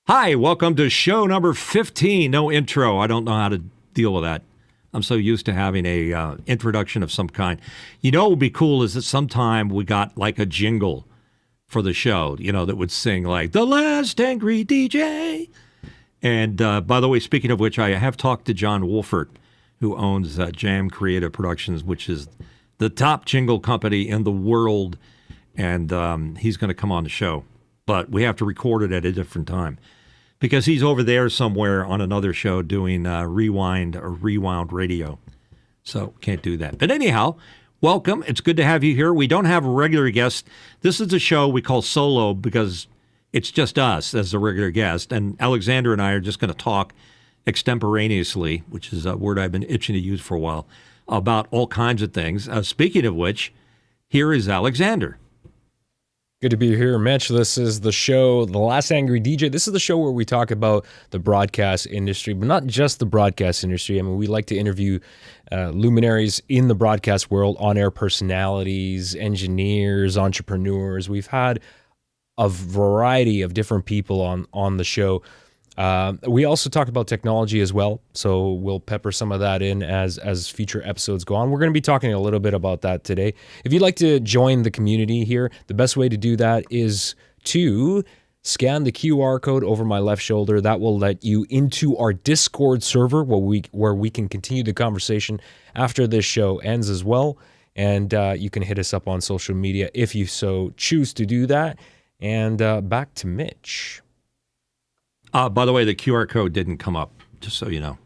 Hi, welcome to show number 15. No intro. I don't know how to deal with that. I'm so used to having a introduction of some kind. You know what would be cool is that sometime we got like a jingle for the show, that would sing like, The Last Angry DJ. And by the way, speaking of which, I have talked to John Wolfert, who owns Jam Creative Productions, which is the top jingle company in the world. And he's going to come on the show. But we have to record it at a different time because he's over there somewhere on another show doing rewind or rewound radio. So can't do that. But anyhow, welcome. It's good to have you here. We don't have a regular guest. This is a show we call solo because it's just us as the regular guest. And Alexander and I are just going to talk extemporaneously, which is a word I've been itching to use for a while, about all kinds of things. Speaking of which, here is Alexander. Good to be here, Mitch. This is the show, The Last Angry DJ. This is the show where we talk about the broadcast industry, but not just the broadcast industry. I mean, we like to interview luminaries in the broadcast world, on-air personalities, engineers, entrepreneurs. We've had a variety of different people on the show. We also talk about technology as well, so we'll pepper some of that in as future episodes go on. We're going to be talking a little bit about that today. If you'd like to join the community here, the best way to do that is to scan the QR code over my left shoulder. That will let you into our Discord server where we can continue the conversation after this show ends as well. And you can hit us up on social media if you so choose to do that. And back to Mitch. By the way, the QR code didn't come up, just so you know.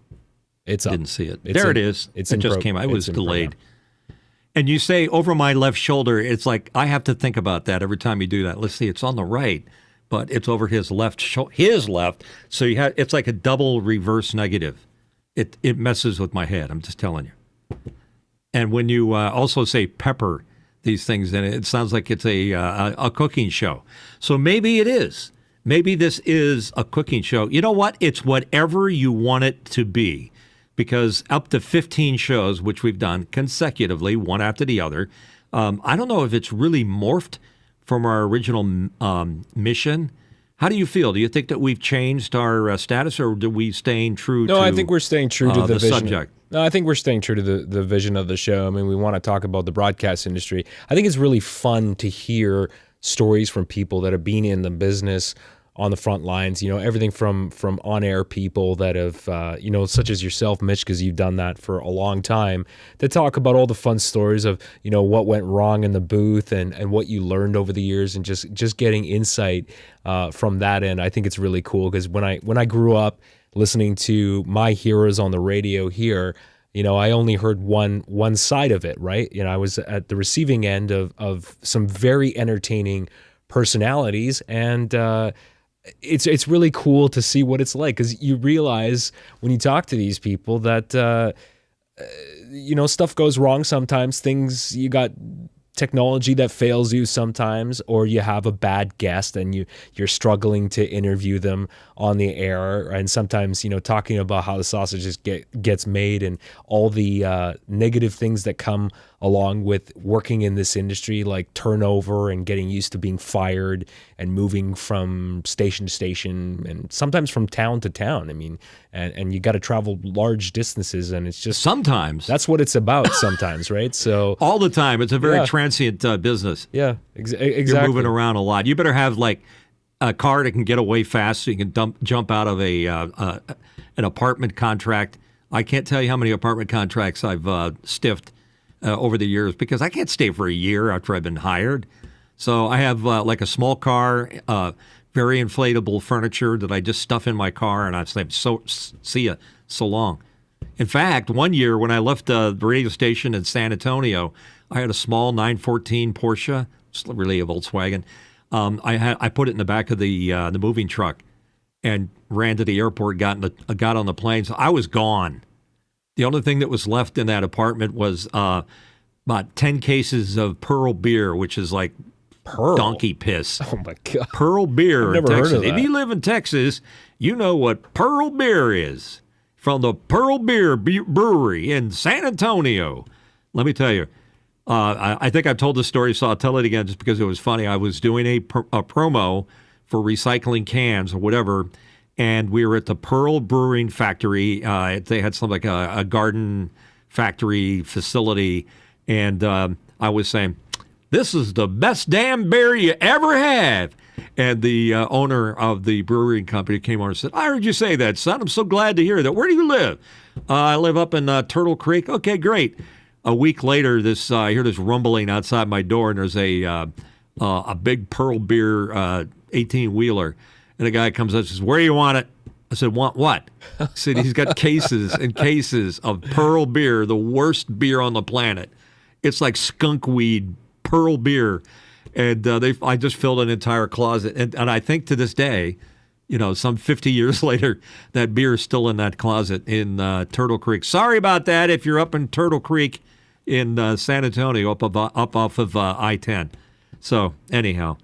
It's up. Didn't see it. There it is. It just came out. It was delayed. And you say over my left shoulder, it's like I have to think about that every time you do that. Let's see, it's on the right, but it's over his left. His left. So it's like a double reverse negative. It messes with my head. I'm just telling you. And when you also say pepper these things, then it sounds like it's a cooking show. So maybe it is. Maybe this is a cooking show. You know what? It's whatever you want it to be, because up to 15 shows, which we've done consecutively, one after the other, I don't know if it's really morphed from our original mission. How do you feel? Do you think that we've changed our status, or do we staying true to I think we're staying true to the vision. Subject? No, I think we're staying true to the vision of the show. I mean, we want to talk about the broadcast industry. I think it's really fun to hear stories from people that have been in the business on the front lines, everything from on-air people that have, such as yourself, Mitch, because you've done that for a long time, to talk about all the fun stories of, what went wrong in the booth and what you learned over the years, and just getting insight from that end. I think it's really cool because when I grew up listening to my heroes on the radio here, I only heard one side of it, right? I was at the receiving end of some very entertaining personalities, and it's really cool to see what it's like, because you realize when you talk to these people that stuff goes wrong sometimes. You got technology that fails you sometimes, or you have a bad guest and you're struggling to interview them on the air, and sometimes talking about how the sausages gets made and all the negative things that come along with working in this industry, like turnover and getting used to being fired and moving from station to station and sometimes from town to town. I mean, and you got to travel large distances, and it's just sometimes that's what it's about sometimes, right? So all the time, it's a very transient business. Yeah, exactly. You're moving around a lot. You better have like a car that can get away fast, so you can jump out of an apartment contract. I can't tell you how many apartment contracts I've stiffed over the years, because I can't stay for a year after I've been hired. So I have like a small car, very inflatable furniture that I just stuff in my car, and I say, see ya, so long. In fact, one year when I left the radio station in San Antonio, I had a small 914 Porsche. It's really a Volkswagen. I put it in the back of the moving truck and ran to the airport, got on the plane. So I was gone. The only thing that was left in that apartment was about 10 cases of Pearl beer, which is like donkey piss. Oh, my God. Pearl beer I've never in Texas. heard of that. If you live in Texas, you know what Pearl beer is. From the Pearl Beer Brewery in San Antonio. Let me tell you, I think I've told this story, so I'll tell it again just because it was funny. I was doing a promo for recycling cans or whatever, and we were at the Pearl Brewing Factory. They had something like a garden factory facility, and I was saying, "This is the best damn beer you ever have." And the owner of the brewing company came over and said, "I heard you say that, son. I'm so glad to hear that. Where do you live?" "I live up in Turtle Creek." "Okay, great." A week later, I hear this rumbling outside my door, and there's a big Pearl beer 18-wheeler. And the guy comes up and says, "Where do you want it?" I said, "Want what?" He said, "He's got cases and cases of Pearl beer, the worst beer on the planet. It's like skunk weed, Pearl beer." And I just filled an entire closet. And I think to this day, some 50 years later, that beer is still in that closet in Turtle Creek. Sorry about that if you're up in Turtle Creek in San Antonio, up off of I-10. So anyhow.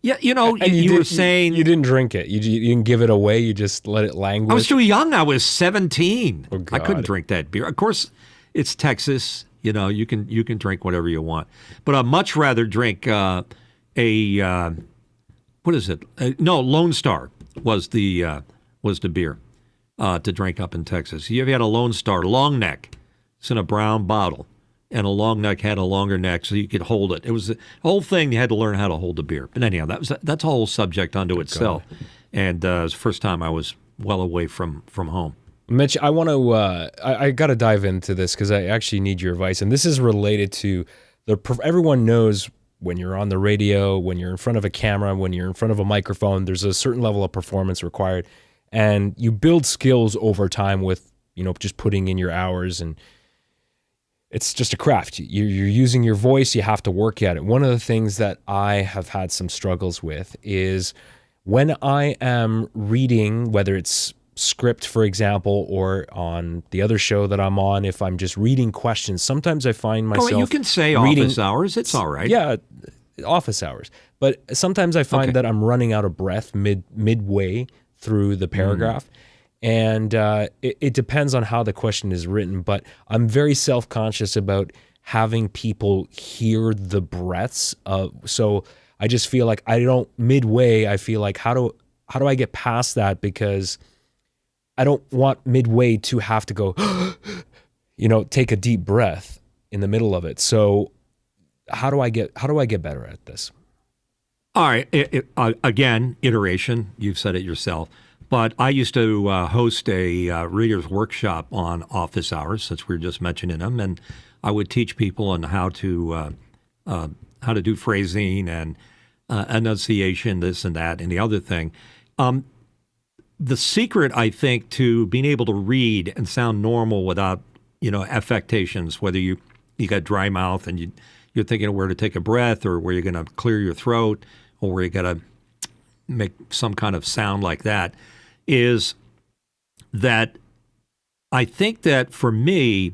Yeah, you were saying... You didn't drink it. You didn't give it away. You just let it languish. I was too young. I was 17. Oh, God. I couldn't drink that beer. Of course, it's Texas. You can drink whatever you want. But I'd much rather drink what is it? No, Lone Star was the beer to drink up in Texas. You ever had a Lone Star long neck? It's in a brown bottle. And a long neck had a longer neck, so you could hold it. It was the whole thing. You had to learn how to hold a beer. But anyhow, that's a whole subject unto itself. And it was the first time I was well away from home. Mitch, I want to. I got to dive into this because I actually need your advice, and this is related to everyone knows when you're on the radio, when you're in front of a camera, when you're in front of a microphone, there's a certain level of performance required, and you build skills over time with just putting in your hours and. It's just a craft. You're using your voice. You have to work at it. One of the things that I have had some struggles with is when I am reading, whether it's script, for example, or on the other show that I'm on, if I'm just reading questions, sometimes I find myself you can say reading, office hours. It's all right. Yeah, office hours. But sometimes I find that I'm running out of breath midway through the paragraph. And it depends on how the question is written, but I'm very self-conscious about having people hear the breaths. So I just feel like midway, I feel like how do I get past that? Because I don't want midway to have to go, take a deep breath in the middle of it. So how do I get better at this? All right. Again, iteration. You've said it yourself. But I used to host a reader's workshop on office hours, since we were just mentioning them, and I would teach people on how to do phrasing and enunciation, this and that, and the other thing. The secret, I think, to being able to read and sound normal without affectations, whether you got dry mouth and you're thinking of where to take a breath, or where you're going to clear your throat, or where you got to make some kind of sound like that, is that I think that for me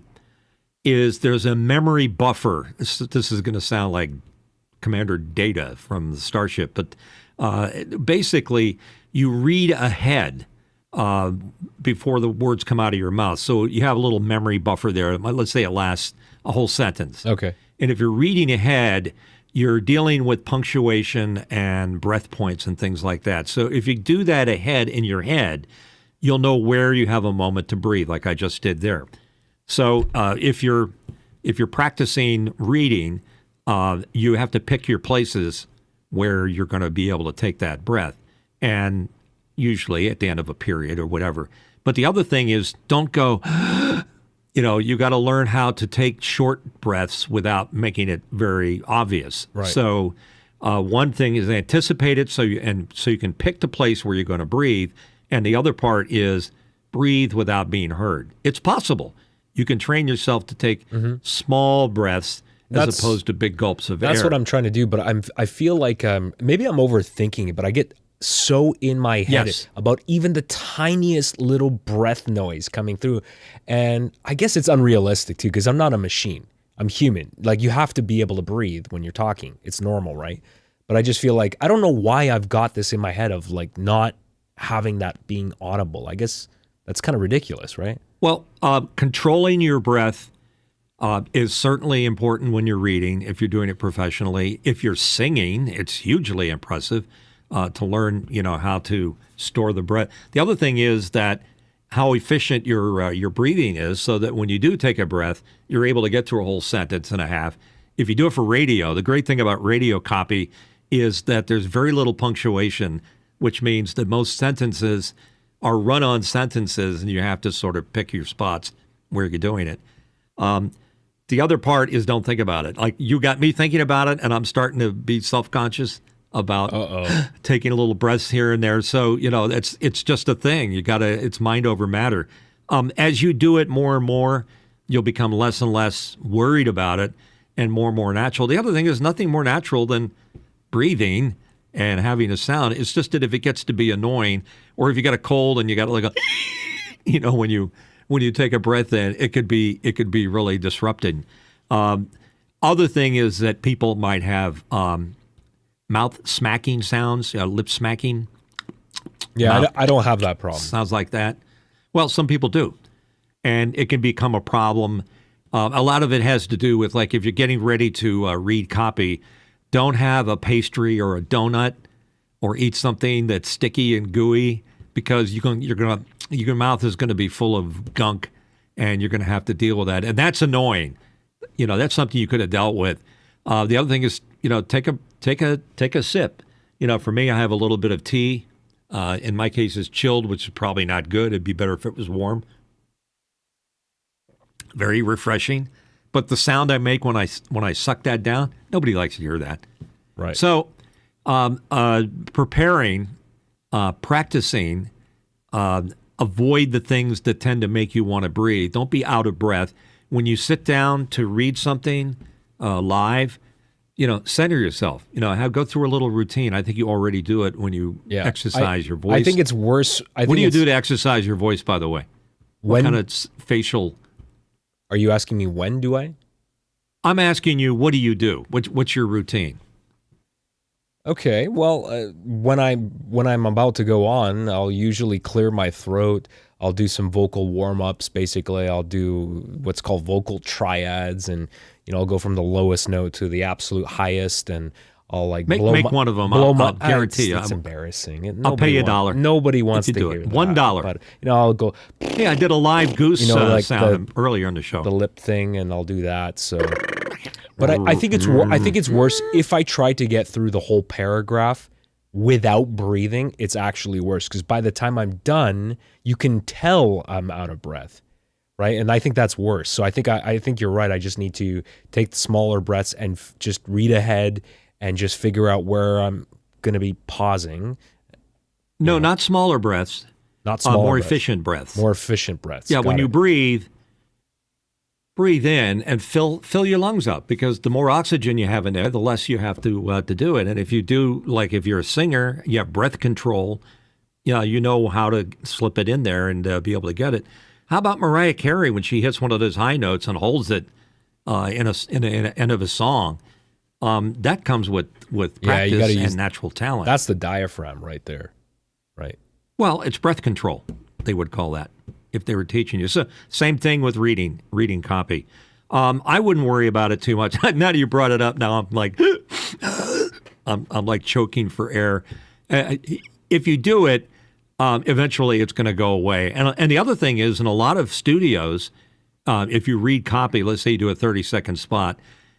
there's a memory buffer. This is going to sound like Commander Data from the Starship, but basically you read ahead before the words come out of your mouth. So you have a little memory buffer there. Let's say it lasts a whole sentence. Okay. And if you're reading ahead, you're dealing with punctuation and breath points and things like that. So if you do that ahead in your head, you'll know where you have a moment to breathe, like I just did there. So if you're practicing reading, you have to pick your places where you're going to be able to take that breath, and usually at the end of a period or whatever. But the other thing is, don't go... you got to learn how to take short breaths without making it very obvious. Right. So one thing is anticipate it so you can pick the place where you're going to breathe. And the other part is breathe without being heard. It's possible. You can train yourself to take small breaths as opposed to big gulps of air. That's what I'm trying to do, but I feel like maybe I'm overthinking it, but I get so in my head about even the tiniest little breath noise coming through. And I guess it's unrealistic too, because I'm not a machine. I'm human. Like, you have to be able to breathe when you're talking. It's normal, right? But I just feel like, I don't know why I've got this in my head of like not having that being audible. I guess that's kind of ridiculous, right? Well, controlling your breath is certainly important when you're reading, if you're doing it professionally. If you're singing, it's hugely impressive. to learn, how to store the breath. The other thing is that how efficient your breathing is, so that when you do take a breath, you're able to get through a whole sentence and a half. If you do it for radio, the great thing about radio copy is that there's very little punctuation, which means that most sentences are run-on sentences, and you have to sort of pick your spots where you're doing it. The other part is don't think about it. Like, you got me thinking about it, and I'm starting to be self-conscious about taking a little breaths here and there. So, it's just a thing. It's mind over matter. As you do it more and more, you'll become less and less worried about it and more natural. The other thing is nothing more natural than breathing and having a sound. It's just that if it gets to be annoying, or if you got a cold and you got like a, when you take a breath in, it could be really disrupting. Other thing is that people might have mouth smacking sounds, lip smacking. Yeah, I don't have that problem. Sounds like that. Well, some people do. And it can become a problem. A lot of it has to do with, like, if you're getting ready to read copy, don't have a pastry or a donut or eat something that's sticky and gooey, because your mouth is going to be full of gunk, and you're going to have to deal with that. And that's annoying. That's something you could have dealt with. The other thing is, take a sip. For me, I have a little bit of tea. In my case, it's chilled, which is probably not good. It'd be better if it was warm. Very refreshing. But the sound I make when I suck that down, nobody likes to hear that. Right. So, preparing, practicing, avoid the things that tend to make you want to breathe. Don't be out of breath. When you sit down to read something live, center yourself. Go through a little routine. I think you already do it when you exercise your voice. I think it's worse. What do you do to exercise your voice, by the way? What kind of facial? Are you asking me when do I? I'm asking you, what do you do? What's your routine? Okay, well, when I'm about to go on, I'll usually clear my throat. I'll do some vocal warm-ups. Basically, I'll do what's called vocal triads, and I'll go from the lowest note to the absolute highest, and I'll like make one of them. I'll guarantee you. It's embarrassing. I'll pay you $1. Nobody wants to do hear it. that. $1. But I'll go. Hey, I did a live goose sound earlier in the show. The lip thing, and I'll do that. So, but I think it's worse if I try to get through the whole paragraph without breathing. It's actually worse, because by the time I'm done, you can tell I'm out of breath. Right. And I think that's worse. So I think you're right. I just need to take the smaller breaths and just read ahead and just figure out where I'm going to be pausing. No, not smaller breaths. Not smaller more breaths. Efficient breaths. More efficient breaths. Yeah, when you breathe in and fill your lungs up, because the more oxygen you have in there, the less you have to do it. And if you do, like if you're a singer, you have breath control. You know how to slip it in there and be able to get it. How about Mariah Carey when she hits one of those high notes and holds it in an end of a song? That comes with practice and natural talent. That's the diaphragm right there, right? Well, it's breath control, they would call that, if they were teaching you. So same thing with reading copy. I wouldn't worry about it too much. Now that you brought it up, now I'm like, I'm like choking for air. If you do it, eventually it's going to go away. And the other thing is, in a lot of studios, if you read copy, let's say you do a 30-second spot,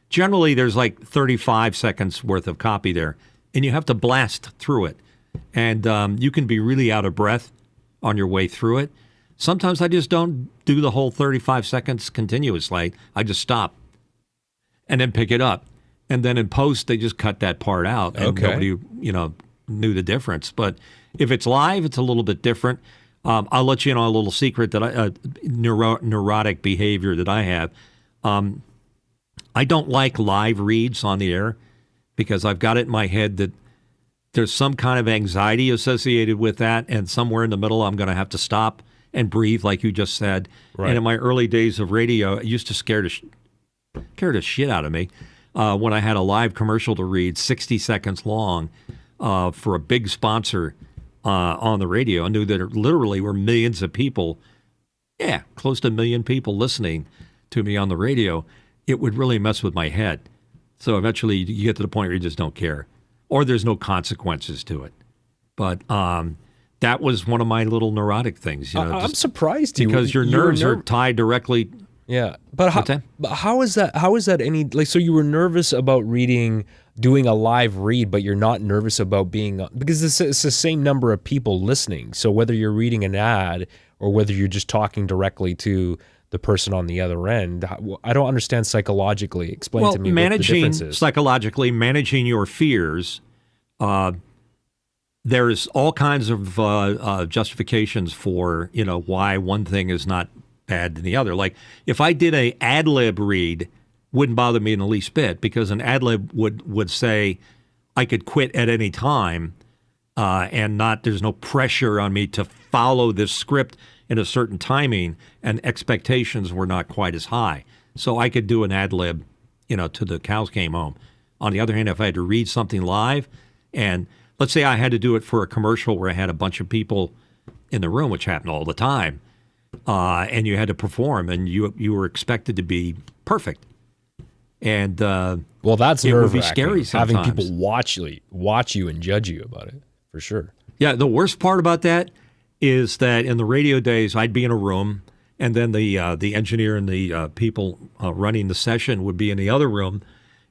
generally there's like 35 seconds worth of copy there, and you have to blast through it. And you can be really out of breath on your way through it. Sometimes I just don't do the whole 35 seconds continuously. I just stop and then pick it up. And then in post, they just cut that part out, and nobody, knew the difference. But if it's live, it's a little bit different. I'll let you know a little secret that neurotic behavior that I have. I don't like live reads on the air, because I've got it in my head that there's some kind of anxiety associated with that, and somewhere in the middle I'm going to have to stop and breathe, like you just said. Right. And in my early days of radio, it used to scare the shit out of me when I had a live commercial to read 60 seconds long for a big sponsor on the radio. I knew that there literally were millions of people, close to a million people listening to me on the radio. It would really mess with my head. So eventually you get to the point where you just don't care, or there's no consequences to it. But that was one of my little neurotic things. I'm surprised because your nerves are tied directly. Yeah, but how is that? How is that any like? So you were nervous about doing a live read, but you're not nervous about being because it's the same number of people listening. So whether you're reading an ad or whether you're just talking directly to the person on the other end, I don't understand psychologically. Explain to me what the difference is. Psychologically, managing your fears. There's all kinds of justifications for why one thing is not bad than the other. Like if I did a ad lib read, wouldn't bother me in the least bit because an ad lib would say I could quit at any time and there's no pressure on me to follow this script in a certain timing, and expectations were not quite as high. So I could do an ad lib, till the cows came home. On the other hand, if I had to read something live, and let's say I had to do it for a commercial where I had a bunch of people in the room, which happened all the time, and you had to perform, and you were expected to be perfect. And well, that's it would be scary sometimes. Having people watch you and judge you about it, for sure. Yeah, the worst part about that is that in the radio days, I'd be in a room, and then the engineer and the people running the session would be in the other room,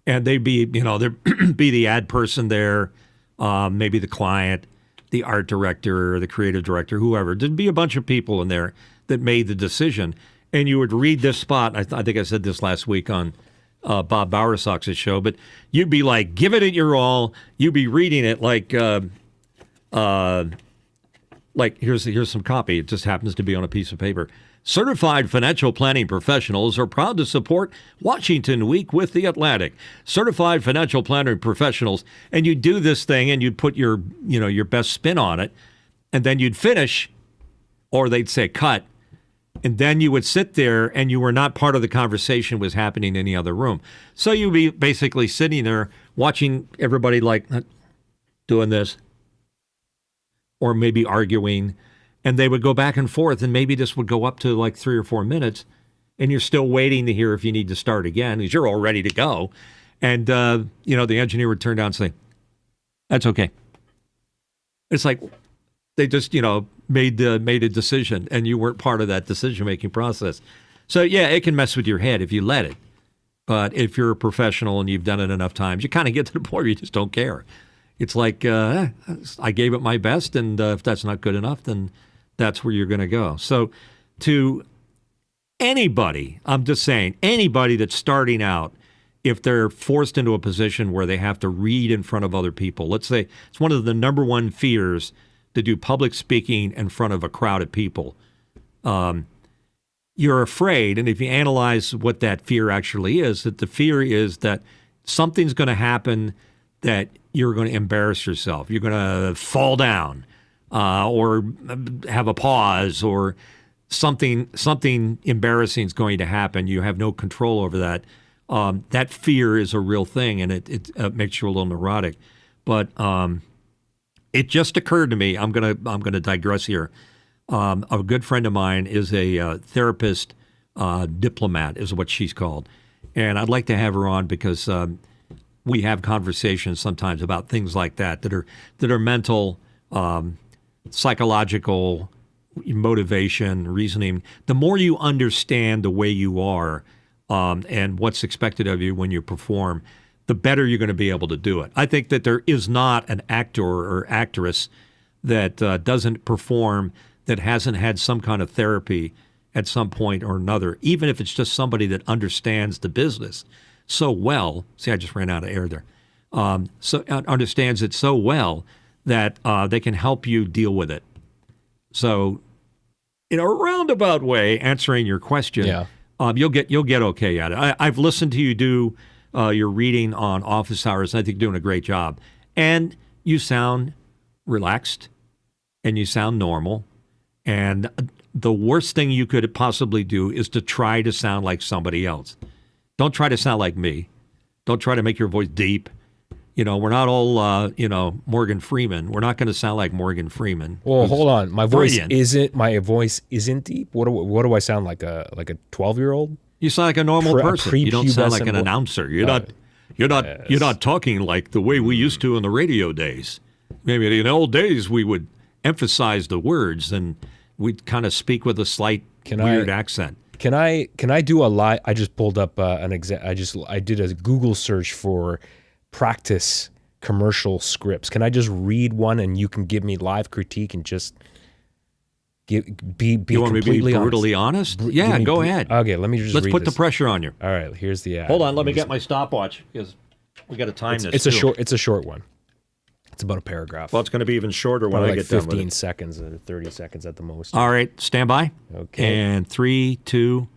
and they'd be, there'd be the ad person there, maybe the client, the art director, or the creative director, whoever. There'd be a bunch of people in there that made the decision, and you would read this spot. I think I said this last week on Bob Bowersox's show, but you'd be like, give it your all. You'd be reading it like here's some copy. It just happens to be on a piece of paper. Certified financial planning professionals are proud to support Washington Week with the Atlantic. Certified financial planning professionals, and you'd do this thing, and you'd put your best spin on it, and then you'd finish, or they'd say cut, and then you would sit there, and you were not part of the conversation was happening in the other room. So you'd be basically sitting there watching everybody like doing this, or maybe arguing, and they would go back and forth, and maybe this would go up to like 3 or 4 minutes, and you're still waiting to hear if you need to start again because you're all ready to go. And, the engineer would turn down and say, that's okay. It's like they just, made a decision, and you weren't part of that decision-making process. So, yeah, it can mess with your head if you let it. But if you're a professional and you've done it enough times, you kind of get to the point where you just don't care. It's like, I gave it my best, and if that's not good enough, then that's where you're going to go. So to anybody, I'm just saying, anybody that's starting out, if they're forced into a position where they have to read in front of other people, let's say it's one of the number one fears to do public speaking in front of a crowd of people. You're afraid, and if you analyze what that fear actually is, that the fear is that something's going to happen that you're going to embarrass yourself. You're going to fall down or have a pause, or something embarrassing is going to happen. You have no control over that. That fear is a real thing, and it makes you a little neurotic. But it just occurred to me. I'm gonna digress here. A good friend of mine is a therapist diplomat, is what she's called, and I'd like to have her on because we have conversations sometimes about things like that are mental, psychological, motivation, reasoning. The more you understand the way you are and what's expected of you when you perform, the better you're going to be able to do it. I think that there is not an actor or actress that doesn't perform that hasn't had some kind of therapy at some point or another, even if it's just somebody that understands the business so well. See, I just ran out of air there. So understands it so well that they can help you deal with it. So, in a roundabout way, answering your question, you'll get okay at it. I've listened to you do your reading on office hours, and I think you're doing a great job. And you sound relaxed, and you sound normal. And the worst thing you could possibly do is to try to sound like somebody else. Don't try to sound like me. Don't try to make your voice deep. We're not all, Morgan Freeman. We're not going to sound like Morgan Freeman. Well, hold on. My voice brilliant. isn't deep. What do I sound like? A 12-year-old? You sound like a normal person. You don't sound like an announcer. You're not talking like the way we used to in the radio days. Maybe in the old days we would emphasize the words and we'd kind of speak with a slight weird accent. Can I do a live? I just pulled up an I did a Google search for practice commercial scripts. Can I just read one and you can give me live critique and just be you want me to be brutally honest? Yeah, go ahead. Okay, let me just let's read put this. the pressure on you. All right, here's the ad. Hold on, let me get my stopwatch because we got to time this. It's a short one. It's about a paragraph. Well, it's going to be even shorter when I get done with it. 15 seconds or 30 seconds at the most. All right, stand by. Okay. And 3, 2.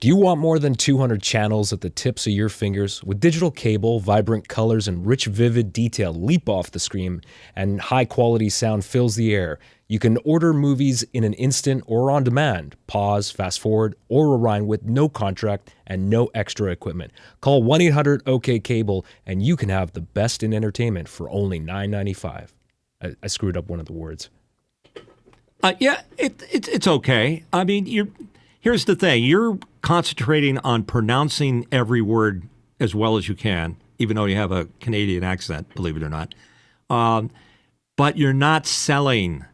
Do you want more than 200 channels at the tips of your fingers? With digital cable, vibrant colors, and rich, vivid detail leap off the screen, and high-quality sound fills the air. You can order movies in an instant or on demand, pause, fast forward, or rewind with no contract and no extra equipment. Call 1-800-OK-CABLE and you can have the best in entertainment for only $9.95. I screwed up one of the words. Yeah, it's okay. I mean, here's the thing. You're concentrating on pronouncing every word as well as you can, even though you have a Canadian accent, believe it or not. But you're not selling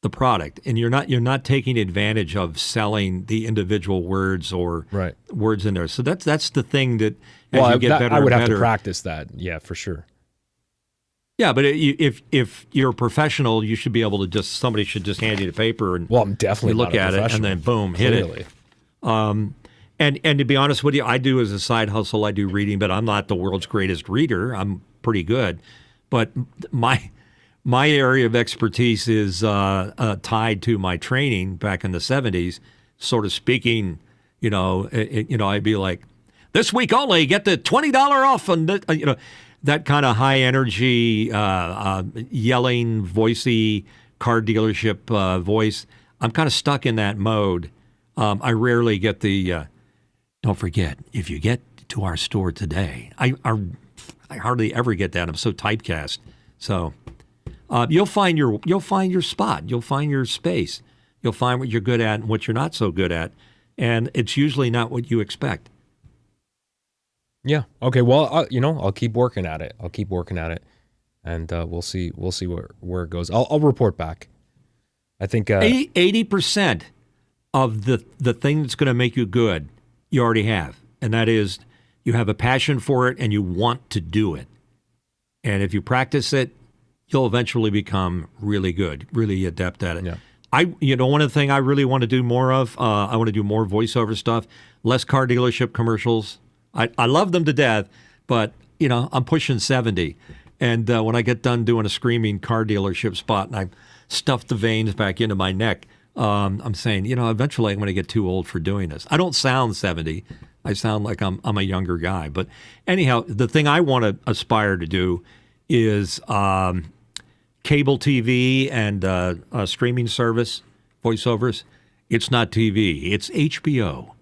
the product, and you're not taking advantage of selling the individual words or words in there. So that's the thing that as you get better, I would have to practice that. Yeah, for sure. Yeah, but if you're a professional, you should be able to somebody should just hand you the paper and I'm definitely look at it and then boom, hit it. And to be honest with you, I do as a side hustle, I do reading, but I'm not the world's greatest reader. I'm pretty good, but my area of expertise is tied to my training back in the 70s, sort of speaking. I'd be like, this week only, get the $20 off, and that kind of high energy, yelling, voicey car dealership voice. I'm kind of stuck in that mode. I rarely get the. Don't forget, if you get to our store today, I hardly ever get that. I'm so typecast. So you'll find your spot. You'll find your space. You'll find what you're good at and what you're not so good at, and it's usually not what you expect. Yeah. Okay. Well, I'll keep working at it. And we'll see where it goes. I'll report back. I think 80% of the thing that's going to make you good, you already have, and that is you have a passion for it and you want to do it. And if you practice it, you'll eventually become really good, really adept at it. Yeah. One of the things I really want to do more of, I want to do more voiceover stuff, less car dealership commercials. I love them to death, but I'm pushing 70, and when I get done doing a screaming car dealership spot and I stuff the veins back into my neck, I'm saying, eventually I'm going to get too old for doing this. I don't sound 70. I sound like I'm a younger guy. But anyhow, the thing I want to aspire to do is cable TV and a streaming service, voiceovers. It's not TV. It's HBO.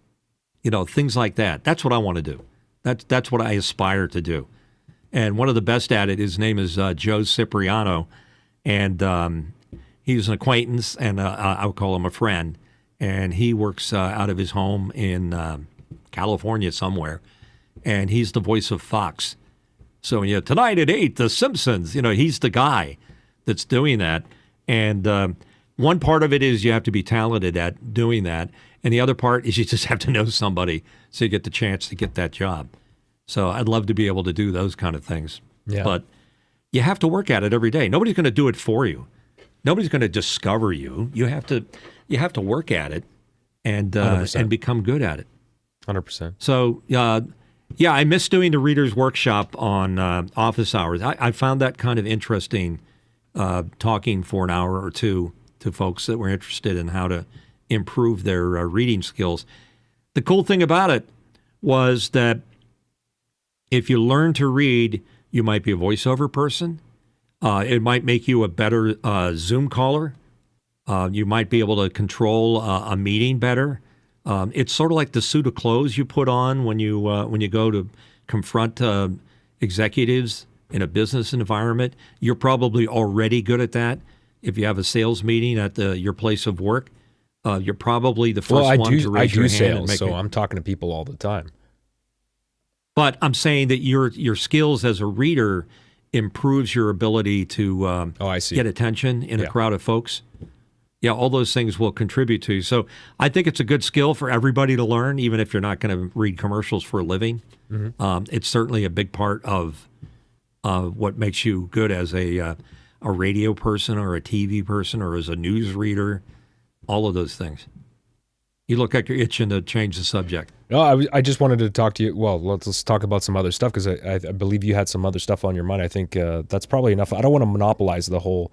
Things like that. That's what I want to do. That's what I aspire to do. And one of the best at it, his name is Joe Cipriano, and he's an acquaintance, and I would call him a friend. And he works out of his home in California somewhere, and he's the voice of Fox. So tonight at 8, The Simpsons. He's the guy that's doing that. And one part of it is you have to be talented at doing that. And the other part is you just have to know somebody so you get the chance to get that job. So I'd love to be able to do those kind of things. Yeah. But you have to work at it every day. Nobody's going to do it for you. Nobody's going to discover you. You have to work at it and become good at it. 100%. So I miss doing the Reader's Workshop on office hours. I found that kind of interesting, talking for an hour or two to folks that were interested in how to improve their reading skills. The cool thing about it was that if you learn to read, you might be a voiceover person. It might make you a better Zoom caller. You might be able to control a meeting better. It's sort of like the suit of clothes you put on when you go to confront executives in a business environment. You're probably already good at that. If you have a sales meeting at your place of work, you're probably the first one to raise your hand. I do and sales, so I'm talking to people all the time. But I'm saying that your skills as a reader improves your ability to I see. get attention in a crowd of folks. Yeah, all those things will contribute to you. So I think it's a good skill for everybody to learn, even if you're not going to read commercials for a living. It's certainly a big part of what makes you good as a radio person or a TV person or as a news reader, all of those things. You look like you're itching to change the subject. No, I just wanted to talk to you. Well, let's talk about some other stuff because I believe you had some other stuff on your mind. I think that's probably enough. I don't want to monopolize the whole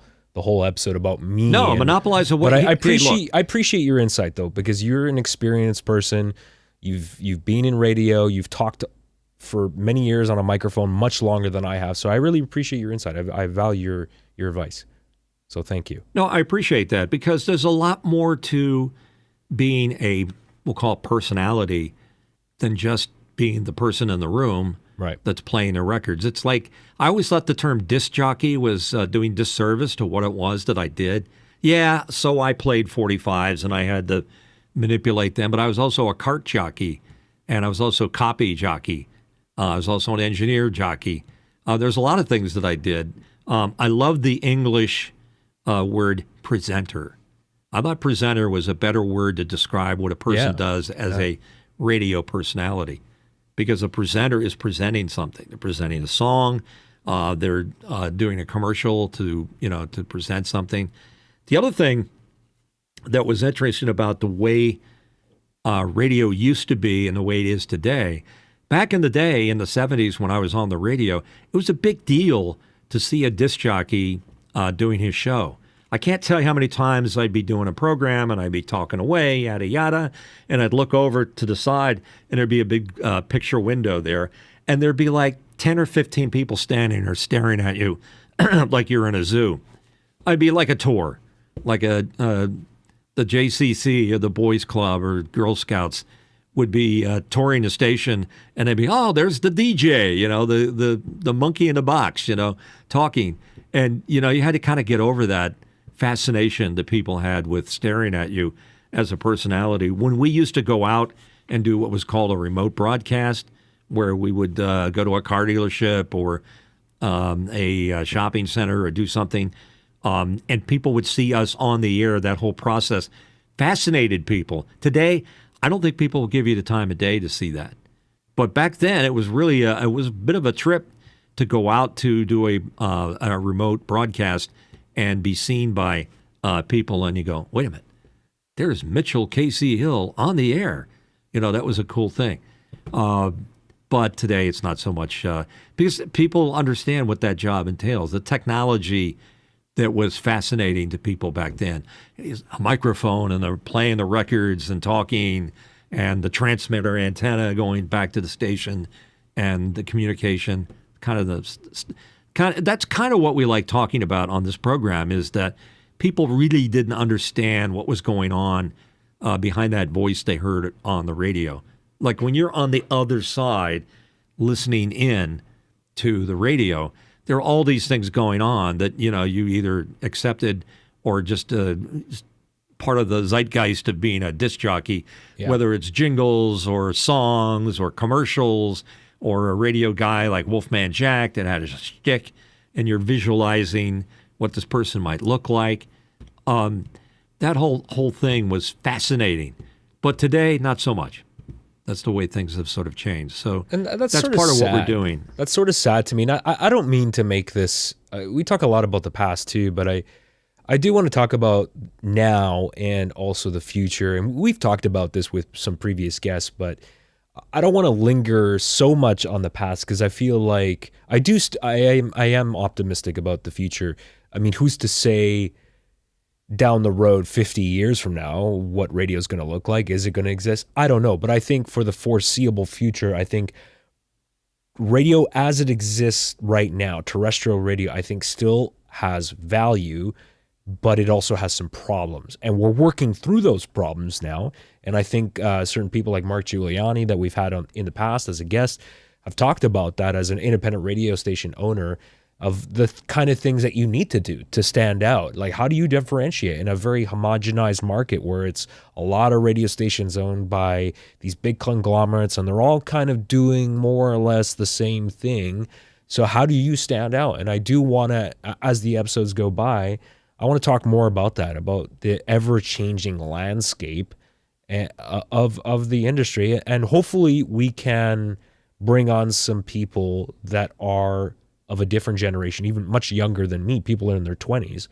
episode about me. No, monopolize the way. But I appreciate your insight though, because you're an experienced person. You've been in radio. You've talked for many years on a microphone, much longer than I have. So I really appreciate your insight. I value your advice. So thank you. No, I appreciate that because there's a lot more to being a, we'll call it personality, than just being the person in the room that's playing the records. It's like, I always thought the term disc jockey was doing disservice to what it was that I did. Yeah, so I played 45s and I had to manipulate them, but I was also a cart jockey and I was also a copy jockey. I was also an engineer jockey. There's a lot of things that I did. I love the English word presenter. I thought presenter was a better word to describe what a person does as a radio personality, because a presenter is presenting something. They're presenting a song. They're doing a commercial to present something. The other thing that was interesting about the way radio used to be and the way it is today, back in the day in the 70s when I was on the radio, it was a big deal to see a disc jockey doing his show. I can't tell you how many times I'd be doing a program and I'd be talking away, yada, yada, and I'd look over to the side and there'd be a big picture window there, and there'd be like 10 or 15 people standing or staring at you like you're in a zoo. I'd be like a tour, like the JCC or the Boys Club or Girl Scouts would be touring a station, and they'd be, oh, there's the DJ, the monkey in the box, talking. And, you had to kind of get over that fascination that people had with staring at you as a personality. When we used to go out and do what was called a remote broadcast, where we would go to a car dealership or a shopping center or do something, and people would see us on the air, that whole process fascinated people. Today, I don't think people will give you the time of day to see that. But back then, it was really it was a bit of a trip to go out to do a remote broadcast and be seen by people, and you go, wait a minute, there's Mitchell Casey Hill on the air. That was a cool thing. But today it's not so much because people understand what that job entails. The technology that was fascinating to people back then is a microphone, and they're playing the records and talking, and the transmitter antenna going back to the station, and the communication. That's kind of what we like talking about on this program, is that people really didn't understand what was going on behind that voice they heard on the radio. Like when you're on the other side listening in to the radio, there are all these things going on that, you either accepted or just part of the zeitgeist of being a disc jockey, whether it's jingles or songs or commercials, or a radio guy like Wolfman Jack that had a shtick, and you're visualizing what this person might look like. That whole thing was fascinating. But today, not so much. That's the way things have sort of changed. So and that's sort of part of what we're doing. That's sort of sad to me. Now, I don't mean to make this... we talk a lot about the past too, but I do want to talk about now and also the future. And we've talked about this with some previous guests, but I don't want to linger so much on the past because I feel like I am optimistic about the future. I mean, who's to say down the road 50 years from now what radio is going to look like? Is it going to exist? I don't know. But I think for the foreseeable future, I think radio as it exists right now, terrestrial radio, I think still has value, but it also has some problems. And we're working through those problems now. And I think certain people like Mark Giuliani that we've had on in the past as a guest have talked about that as an independent radio station owner, of the kind of things that you need to do to stand out. Like, how do you differentiate in a very homogenized market where it's a lot of radio stations owned by these big conglomerates and they're all kind of doing more or less the same thing? So how do you stand out? And I do want to, as the episodes go by, I want to talk more about that, about the ever-changing landscape of the industry. And hopefully we can bring on some people that are of a different generation, even much younger than me, people in their 20s.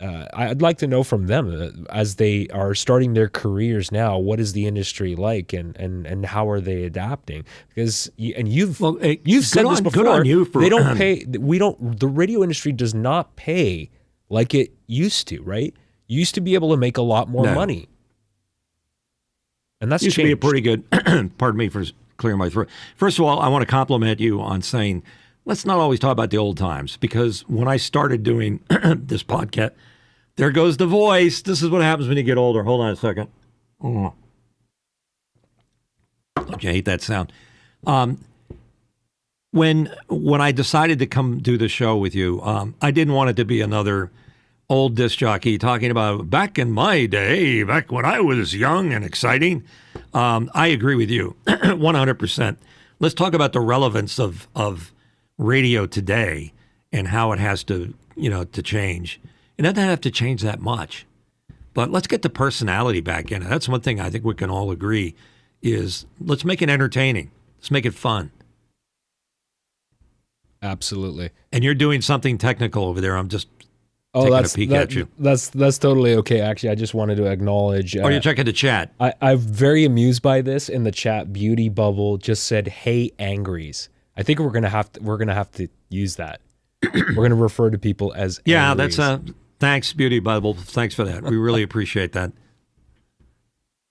I'd like to know from them as they are starting their careers now, what is the industry like and how are they adapting? Because you've said this before, good on you for, they don't pay. The radio industry does not pay like it used to, right? You used to be able to make a lot more money. And that's used changed. to be a pretty good, pardon me for clearing my throat. First of all, I want to compliment you on saying, let's not always talk about the old times, because when I started doing this podcast, there goes the voice. This is what happens when you get older. Hold on a second. Oh. Don't you hate that sound? When I decided to come do the show with you, I didn't want it to be another old disc jockey talking about back in my day, back when I was young and exciting. I agree with you 100%. Let's talk about the relevance of radio today and how it has to, to change. It doesn't have to change that much, but let's get the personality back in it. That's one thing I think we can all agree is let's make it entertaining. Let's make it fun. Absolutely. And you're doing something technical over there. I'm just taking a peek at you. That's totally okay. Actually, I just wanted to acknowledge. Oh, you're checking the chat. I'm very amused by this. In the chat, Beauty Bubble just said, "Hey, angries." I think we're gonna have to use that. We're gonna refer to people as angries. That's thanks, Beauty Bubble. Thanks for that. We really appreciate that.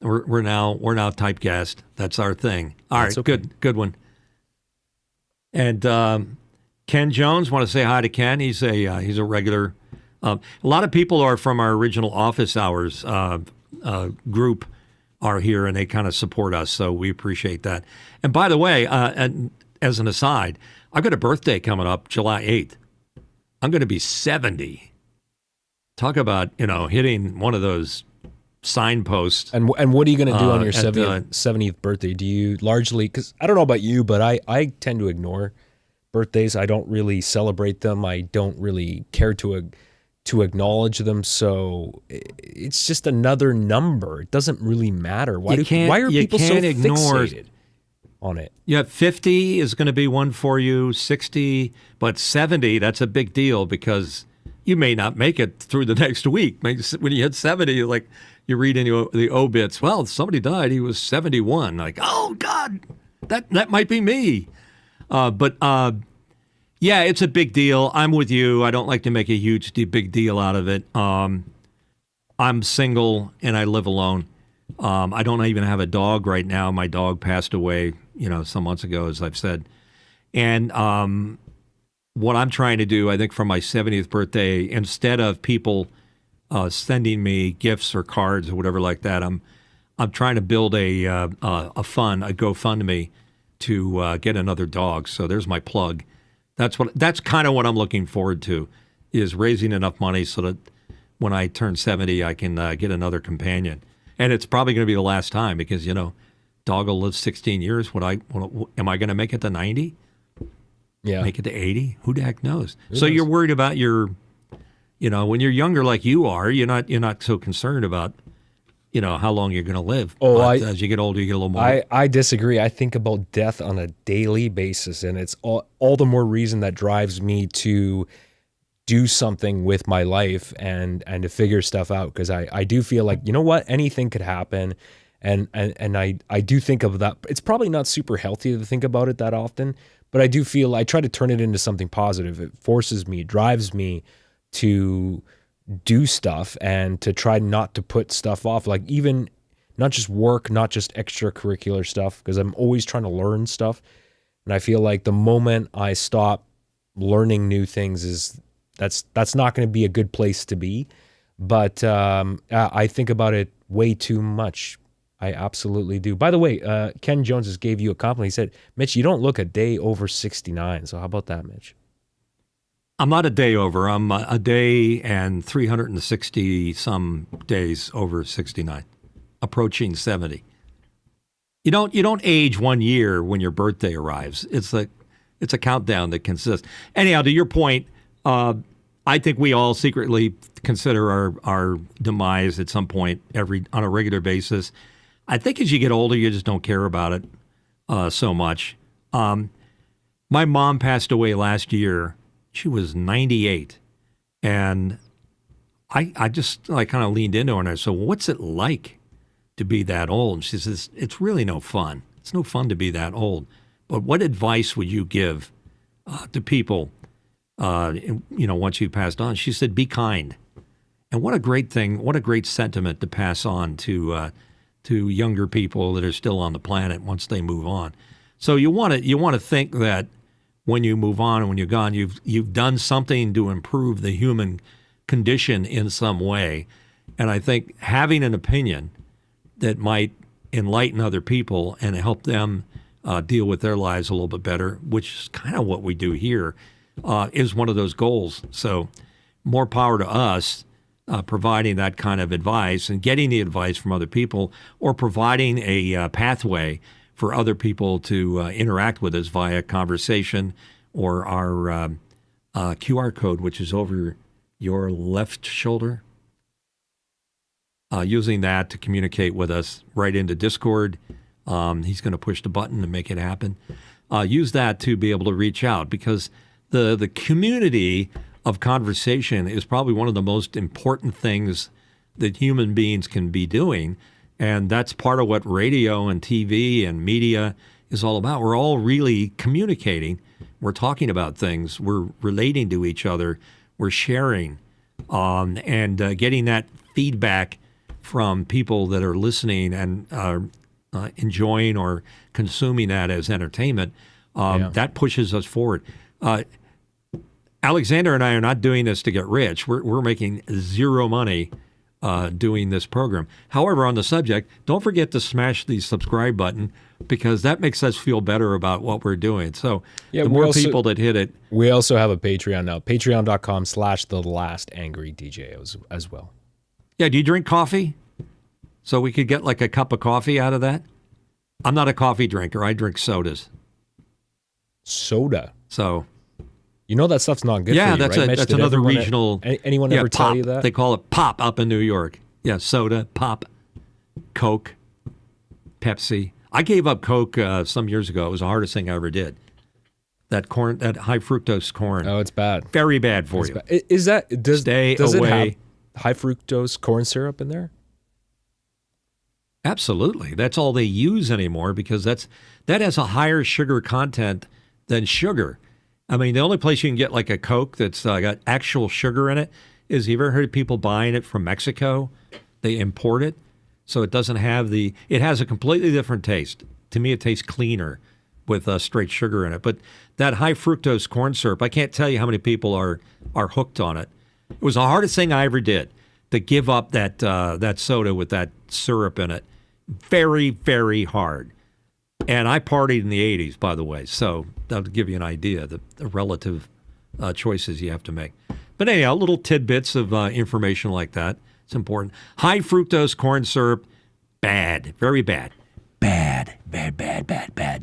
We're now typecast. That's our thing. All right, okay. Good one. And Ken Jones, want to say hi to Ken. He's a regular. A lot of people are from our original office hours group are here, and they kind of support us, so we appreciate that. And by the way, and as an aside, I've got a birthday coming up July 8th. I'm going to be 70. Talk about, hitting one of those signposts. And what are you going to do on your 70th birthday? Do you largely, because I don't know about you, but I tend to ignore birthdays. I don't really celebrate them. I don't really care to acknowledge them. So it's just another number. It doesn't really matter. Why are people so fixated on it? Yeah, 50 is going to be one for you, 60, but 70, that's a big deal because you may not make it through the next week. When you hit 70, you read in the obits, well, somebody died, he was 71. Like, oh, God, that might be me. Yeah, it's a big deal. I'm with you. I don't like to make a big deal out of it. I'm single and I live alone. I don't even have a dog right now. My dog passed away, some months ago, as I've said. And what I'm trying to do, I think, for my 70th birthday, instead of people sending me gifts or cards or whatever like that, I'm trying to build a GoFundMe to get another dog. So there's my plug. That's kind of what I'm looking forward to, is raising enough money so that when I turn 70, I can get another companion. And it's probably going to be the last time because, dog will live 16 years. Am I going to make it to 90? Yeah. Make it to 80? Who the heck knows? So you're worried about when you're younger like you are, you're not so concerned about, how long you're going to live. But as you get older, you get a little more. I disagree. I think about death on a daily basis, and it's all the more reason that drives me to do something with my life and to figure stuff out, because I do feel like, anything could happen. And I do think of that. It's probably not super healthy to think about it that often, but I do feel I try to turn it into something positive. It forces me, drives me to do stuff and to try not to put stuff off, like even not just work, not just extracurricular stuff, because I'm always trying to learn stuff. And I feel like the moment I stop learning new things that's not going to be a good place to be. But I think about it way too much. I absolutely do. By the way, Ken Jones just gave you a compliment. He said, Mitch, you don't look a day over 69. So how about that, Mitch? I'm not a day over. I'm a day and 360 some days over 69, approaching 70. You don't age 1 year when your birthday arrives. It's like It's a countdown that consists. Anyhow, to your point, I think we all secretly consider our demise at some point on a regular basis. I think as you get older, you just don't care about it so much. My mom passed away last year. She was 98. And I just like kind of leaned into her and I said, well, what's it like to be that old? And she says, it's really no fun. It's no fun to be that old. But what advice would you give to people, once you passed on? She said, be kind. And what a great thing, what a great sentiment to pass on to younger people that are still on the planet once they move on. So you want to think that when you move on and when you're gone, you've done something to improve the human condition in some way. And I think having an opinion that might enlighten other people and help them deal with their lives a little bit better, which is kind of what we do here, is one of those goals. So more power to us providing that kind of advice and getting the advice from other people, or providing a pathway for other people to interact with us via conversation or our QR code, which is over your left shoulder. Using that to communicate with us right into Discord. He's going to push the button to make it happen. Use that to be able to reach out, because the community of conversation is probably one of the most important things that human beings can be doing. And that's part of what radio and TV and media is all about. We're all really communicating. We're talking about things. We're relating to each other. We're sharing and getting that feedback from people that are listening and enjoying or consuming that as entertainment. That pushes us forward. Alexander and I are not doing this to get rich. We're making zero money doing this program. However, on the subject, don't forget to smash the subscribe button, because that makes us feel better about what we're doing. So the more people that hit it. We also have a Patreon now, patreon.com/thelastangry.dj as well. Yeah, do you drink coffee? So we could get like a cup of coffee out of that? I'm not a coffee drinker. I drink sodas. Soda? So... You know that stuff's not good for you, that's right, Mitch? That's another regional... Anyone ever tell you that? They call it pop up in New York. Yeah, soda, pop, Coke, Pepsi. I gave up Coke some years ago. It was the hardest thing I ever did. That corn, that high fructose corn. Oh, it's bad. Very bad for you. Bad. Is that... Does Stay it away. have high fructose corn syrup in there? Absolutely. That's all they use anymore, because that has a higher sugar content than sugar. I mean, the only place you can get like a Coke that's got actual sugar in it is, you ever heard of people buying it from Mexico? They import it. So it doesn't have it has a completely different taste. To me, it tastes cleaner with straight sugar in it. But that high fructose corn syrup, I can't tell you how many people are hooked on it. It was the hardest thing I ever did, to give up that soda with that syrup in it. Very, very hard. And I partied in the 80s, by the way, so that'll give you an idea of the relative choices you have to make. But anyhow, little tidbits of information like that. It's important. High fructose corn syrup, bad, very bad. Bad.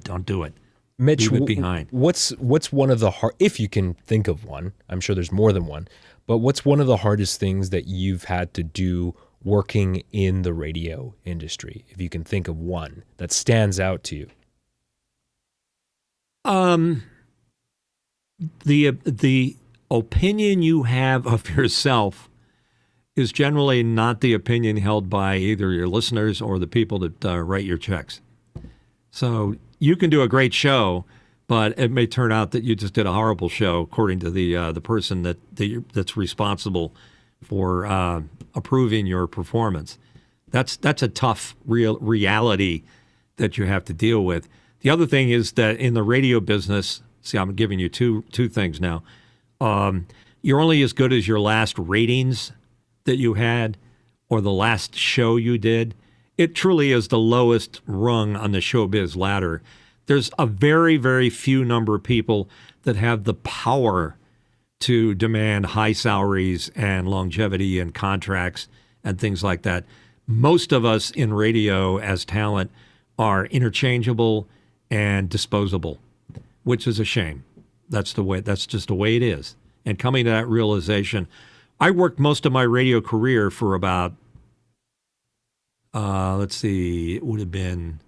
Don't do it. Mitch, leave it behind. What's one of the if you can think of one, I'm sure there's more than one, but what's one of the hardest things that you've had to do working in the radio industry, if you can think of one that stands out to you? The opinion you have of yourself is generally not the opinion held by either your listeners or the people that write your checks. So you can do a great show, but it may turn out that you just did a horrible show, according to the person that's responsible for approving your performance. That's a tough reality that you have to deal with. The other thing is that in the radio business, see, I'm giving you two things now. You're only as good as your last ratings that you had or the last show you did. It truly is the lowest rung on the showbiz ladder. There's a very, very few number of people that have the power to demand high salaries and longevity and contracts and things like that. Most of us in radio as talent are interchangeable and disposable. which is a shame. That's just the way it is. And coming to that realization, I worked most of my radio career for about, it would have been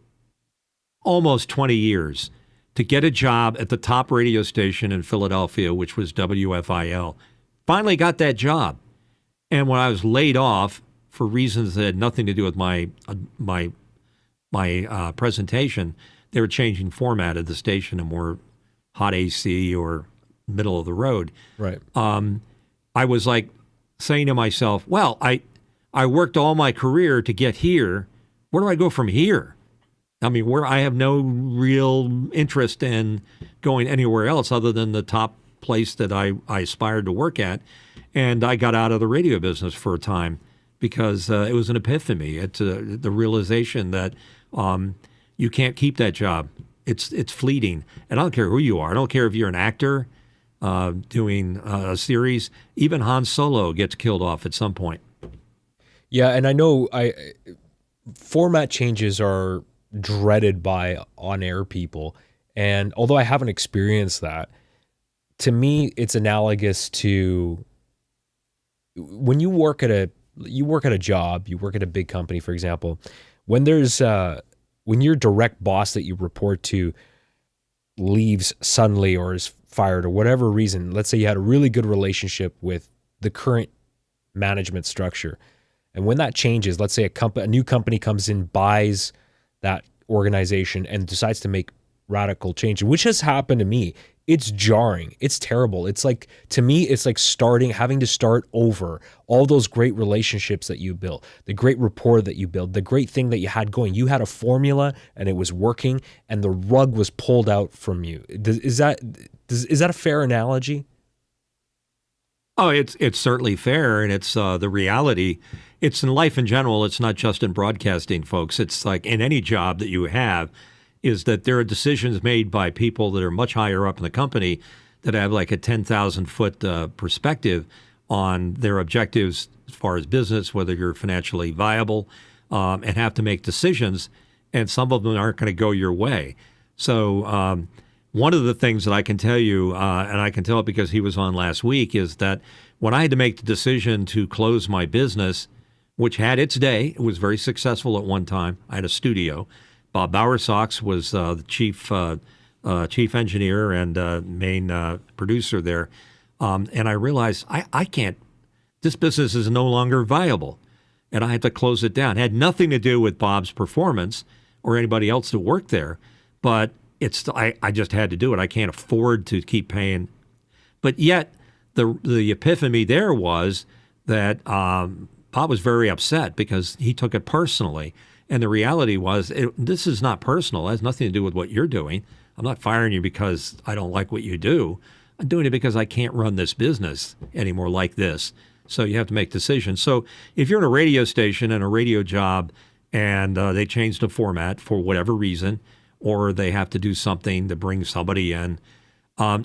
almost 20 years to get a job at the top radio station in Philadelphia, which was WFIL. Finally got that job. And when I was laid off for reasons that had nothing to do with my presentation, they were changing format of the station and more hot AC or middle of the road. Right. I was like saying to myself, well, I worked all my career to get here. Where do I go from here? I mean, where I have no real interest in going anywhere else other than the top place that I aspired to work at. And I got out of the radio business for a time because it was an epiphany. It's the realization that you can't keep that job. It's fleeting. And I don't care who you are. I don't care if you're an actor doing a series. Even Han Solo gets killed off at some point. Yeah, and I know format changes are dreaded by on-air people. And although I haven't experienced that, to me, it's analogous to when you work at a job, you work at a big company, for example, when your direct boss that you report to leaves suddenly or is fired or whatever reason, let's say you had a really good relationship with the current management structure. And when that changes, let's say a new company comes in, buys that organization and decides to make radical change, which has happened to me. It's jarring. It's terrible. It's like, to me, it's like having to start over all those great relationships that you built, the great rapport that you built, the great thing that you had going. You had a formula and it was working and the rug was pulled out from you. Is that a fair analogy? Oh, it's certainly fair, and it's the reality. It's in life in general. It's not just in broadcasting, folks. It's like in any job that you have, is that there are decisions made by people that are much higher up in the company that have like a 10,000-foot perspective on their objectives as far as business, whether you're financially viable, and have to make decisions, and some of them aren't going to go your way. So one of the things that I can tell you, and I can tell it because he was on last week, is that when I had to make the decision to close my business, which had its day, it was very successful at one time. I had a studio. Bob Bowersox was the chief engineer and main producer there. And I realized I can't, this business is no longer viable. And I had to close it down. It had nothing to do with Bob's performance or anybody else that worked there, but I just had to do it. I can't afford to keep paying. But yet the epiphany there was that Bob was very upset because he took it personally. And the reality was, this is not personal. It has nothing to do with what you're doing. I'm not firing you because I don't like what you do. I'm doing it because I can't run this business anymore like this. So you have to make decisions. So if you're in a radio station and a radio job and they change the format for whatever reason, or they have to do something to bring somebody in,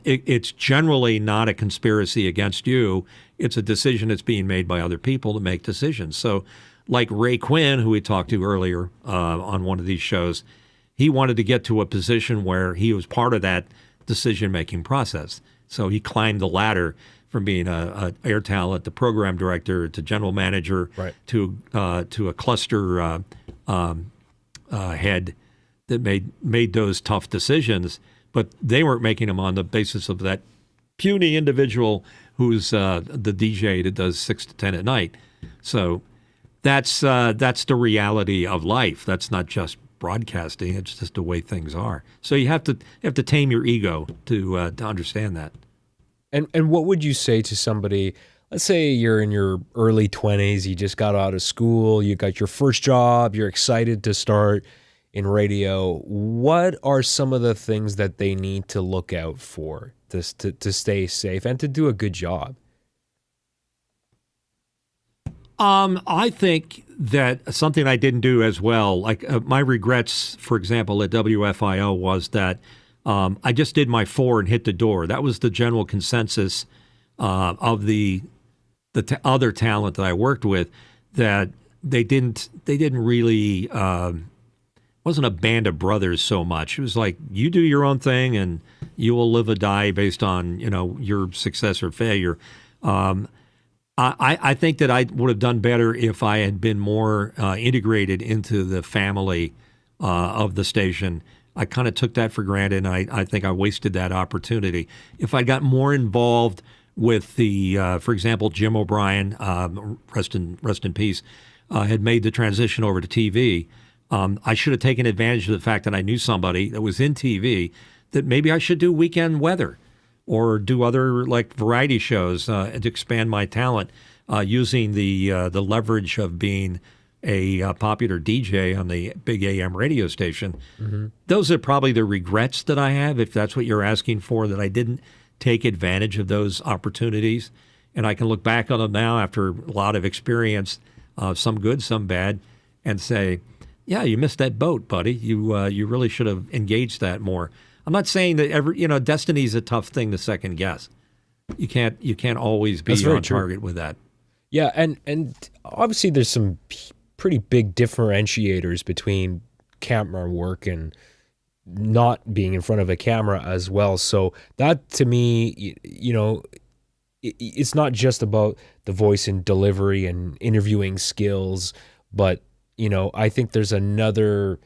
it's generally not a conspiracy against you. It's a decision that's being made by other people to make decisions. So like Ray Quinn, who we talked to earlier on one of these shows, he wanted to get to a position where he was part of that decision-making process. So he climbed the ladder from being a air talent, the program director, to general manager, right, to a cluster head that made those tough decisions. But they weren't making them on the basis of that puny individual who's the DJ that does 6 to 10 at night. So that's the reality of life. That's not just broadcasting. It's just the way things are. So you have to tame your ego to understand that. And what would you say to somebody, let's say you're in your early 20s, you just got out of school, you got your first job, you're excited to start in radio. What are some of the things that they need to look out for to stay safe and to do a good job? I think that something I didn't do as well, like my regrets, for example, at WFIL was that I just did my 4 and hit the door. That was the general consensus of the other talent that I worked with, that they didn't really wasn't a band of brothers so much. It was like, you do your own thing and You will live or die based on, your success or failure. I think that I would have done better if I had been more integrated into the family of the station. I kind of took that for granted, and I think I wasted that opportunity. If I got more involved with the, for example, Jim O'Brien, rest in peace, had made the transition over to TV. I should have taken advantage of the fact that I knew somebody that was in TV that maybe I should do weekend weather or do other like variety shows to expand my talent using the leverage of being a popular DJ on the big AM radio station. Mm-hmm. Those are probably the regrets that I have, if that's what you're asking for, that I didn't take advantage of those opportunities. And I can look back on them now after a lot of experience, some good, some bad, and say, yeah, you missed that boat, buddy. You really should have engaged that more. I'm not saying that destiny is a tough thing to second guess. You can't always be on target with that. Yeah, and obviously there's some pretty big differentiators between camera work and not being in front of a camera as well. So that, to me, it's not just about the voice and delivery and interviewing skills, but I think there's another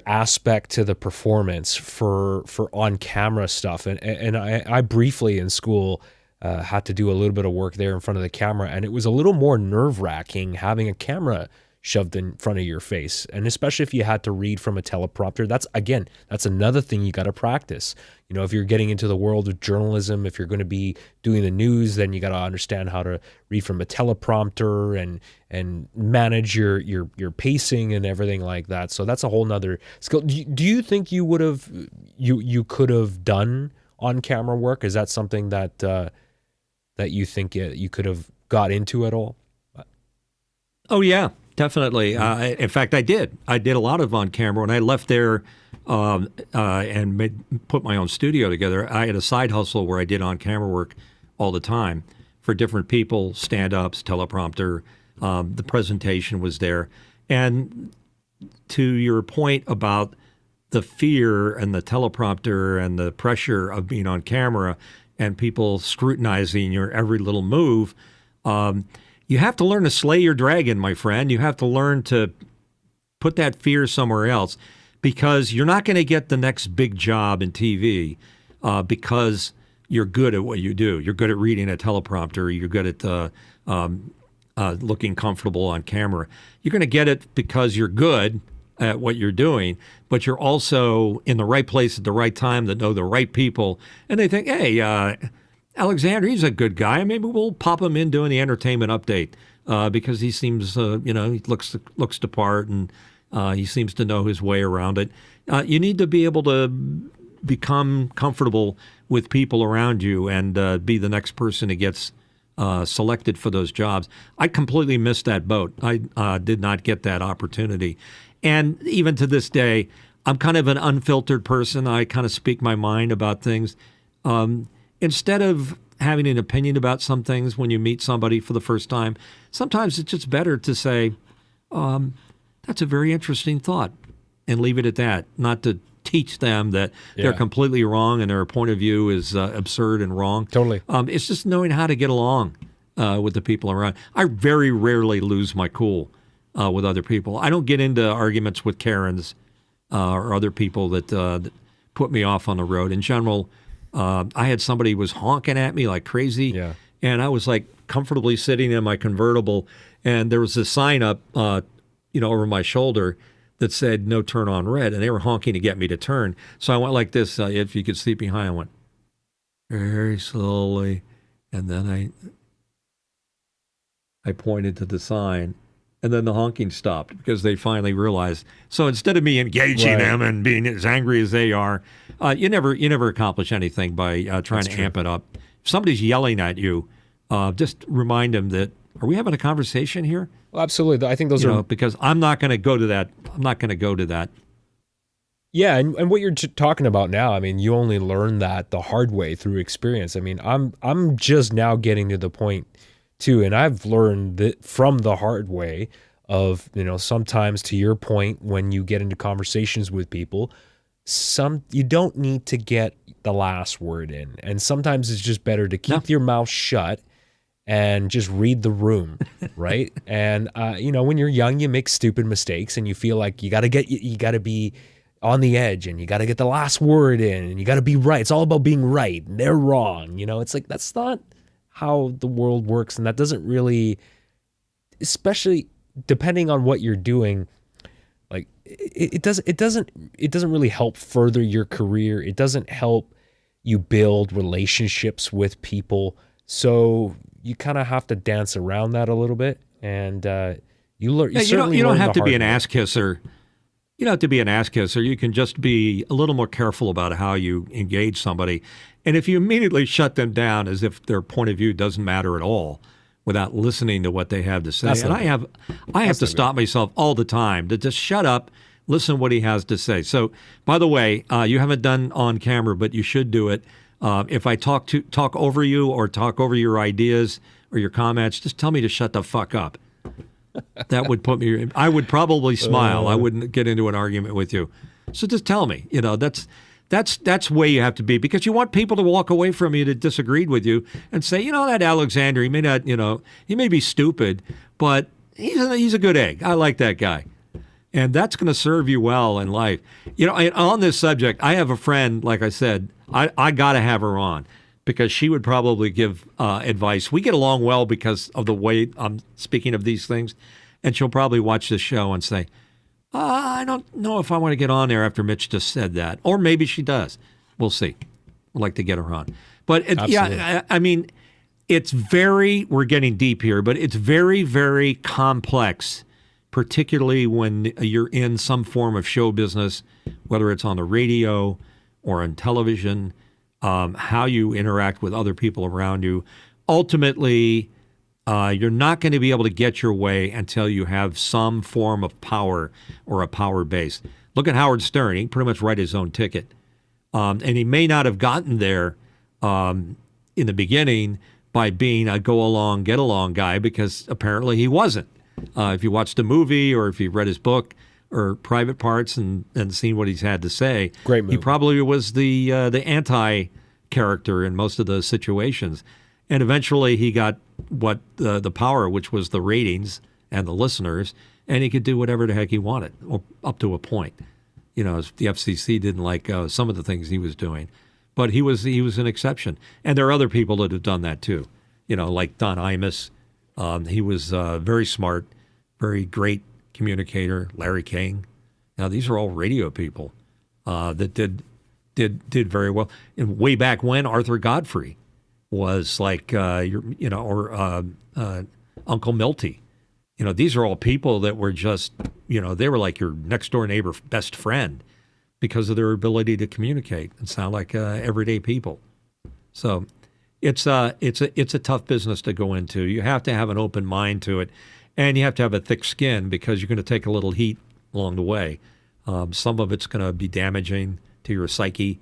aspect to the performance for on camera stuff. And I briefly in school had to do a little bit of work there in front of the camera, and it was a little more nerve-wracking having a camera shoved in front of your face, and especially if you had to read from a teleprompter. That's another thing you got to practice. If you're getting into the world of journalism, if you're going to be doing the news, then you got to understand how to read from a teleprompter and manage your pacing and everything like that. So that's a whole nother skill. Do you think you would have you could have done on camera work? Is that something that you think you could have got into at all? Oh yeah. Definitely. In fact, I did. I did a lot of on camera. When I left there and put my own studio together, I had a side hustle where I did on camera work all the time for different people, stand-ups, teleprompter. The presentation was there. And to your point about the fear and the teleprompter and the pressure of being on camera and people scrutinizing your every little move, you have to learn to slay your dragon, my friend. You have to learn to put that fear somewhere else, because you're not going to get the next big job in TV because you're good at what you do. You're good at reading a teleprompter. You're good at looking comfortable on camera. You're going to get it because you're good at what you're doing, but you're also in the right place at the right time that know the right people. And they think, hey, Alexander, he's a good guy. Maybe we'll pop him in doing the entertainment update because he seems, he looks the part and he seems to know his way around it. You need to be able to become comfortable with people around you and be the next person who gets selected for those jobs. I completely missed that boat. I did not get that opportunity. And even to this day, I'm kind of an unfiltered person. I kind of speak my mind about things. Instead of having an opinion about some things when you meet somebody for the first time, sometimes it's just better to say, that's a very interesting thought, and leave it at that, not to teach them that they're completely wrong and their point of view is absurd and wrong. Totally. It's just knowing how to get along with the people around. I very rarely lose my cool with other people. I don't get into arguments with Karens or other people that put me off on the road. In general, I had somebody who was honking at me like crazy, and I was like comfortably sitting in my convertible, and there was a sign up, over my shoulder that said "No turn on red," and they were honking to get me to turn. So I went like this. If you could see behind, I went very slowly, and then I pointed to the sign. And then the honking stopped because they finally realized. So instead of me engaging them and being as angry as they are, you never accomplish anything by trying to amp it up. If somebody's yelling at you, just remind them that, are we having a conversation here? Well, absolutely. I think those are... because I'm not going to go to that. I'm not going to go to that. Yeah, and what you're talking about now, I mean, you only learn that the hard way through experience. I mean, I'm just now getting to the point too, and I've learned that from the hard way of, sometimes, to your point, when you get into conversations with people, you don't need to get the last word in. And sometimes it's just better to keep your mouth shut and just read the room, right? And when you're young, you make stupid mistakes and you feel like you got to be on the edge and you got to get the last word in and you got to be right. It's all about being right and they're wrong. It's like, that's not how the world works. And that doesn't really, especially depending on what you're doing, like it doesn't really help further your career. It doesn't help you build relationships with people. So you kind of have to dance around that a little bit, and you learn. You don't have to be an ass kisser. You don't have to be an ass kisser. You can just be a little more careful about how you engage somebody. And if you immediately shut them down as if their point of view doesn't matter at all, without listening to what they have to say, and I have to stop myself all the time to just shut up, listen to what he has to say. So, by the way, you haven't done on camera, but you should do it. If I talk over you or talk over your ideas or your comments, just tell me to shut the fuck up. That would put me. I would probably smile. I wouldn't get into an argument with you. So just tell me. That's where you have to be, because you want people to walk away from you that disagreed with you and say, that Alexander, he may not, he may be stupid, but he's a good egg. I like that guy. And that's going to serve you well in life. On this subject, I have a friend, like I said, I got to have her on because she would probably give advice. We get along well because of the way I'm speaking of these things. And she'll probably watch this show and say, I don't know if I want to get on there after Mitch just said that. Or maybe she does. We'll see. We'd like to get her on. But I mean, we're getting deep here, but it's very, very complex, particularly when you're in some form of show business, whether it's on the radio or on television, how you interact with other people around you. Ultimately, you're not going to be able to get your way until you have some form of power or a power base. Look at Howard Stern. He can pretty much write his own ticket. And he may not have gotten there in the beginning by being a go-along, get-along guy, because apparently he wasn't. If you watched the movie or if you read his book or Private Parts and seen what he's had to say, great movie. He probably was the anti-character in most of those situations. And eventually he got the power, which was the ratings and the listeners, and he could do whatever the heck he wanted, or up to a point. The FCC didn't like some of the things he was doing, but he was an exception. And there are other people that have done that too. Like Don Imus. He was very smart, very great communicator. Larry King. Now these are all radio people that did very well. And way back when, Arthur Godfrey was like Uncle Milty. These are all people that were just, they were like your next door neighbor, best friend, because of their ability to communicate and sound like everyday people. So it's a tough business to go into. You have to have an open mind to it, and you have to have a thick skin because you're going to take a little heat along the way. Some of it's going to be damaging to your psyche.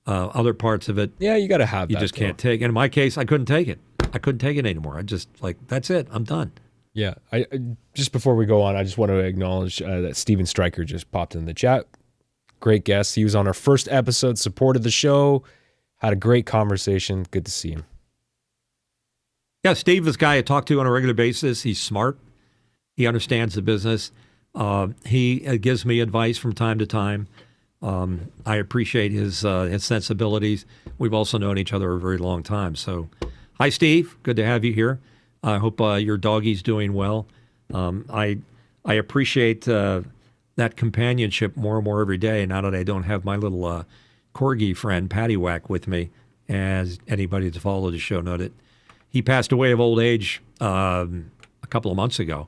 Other parts of it, you got to have you just can't take. And in my case, I couldn't take it. I couldn't take it anymore. I just that's it. I'm done. Yeah. I just before we go on, I just want to acknowledge that Steven Stryker just popped in the chat. Great guest. He was on our first episode, supported the show, had a great conversation. Good to see him. Yeah, Steve is a guy I talk to on a regular basis. He's smart. He understands the business. He gives me advice from time to time. I appreciate his sensibilities. We've also known each other a very long time. So, hi, Steve. Good to have you here. I hope your doggie's doing well. I appreciate that companionship more and more every day now that I don't have my little corgi friend, Paddywhack, with me. As anybody that's followed the show noted, he passed away of old age a couple of months ago.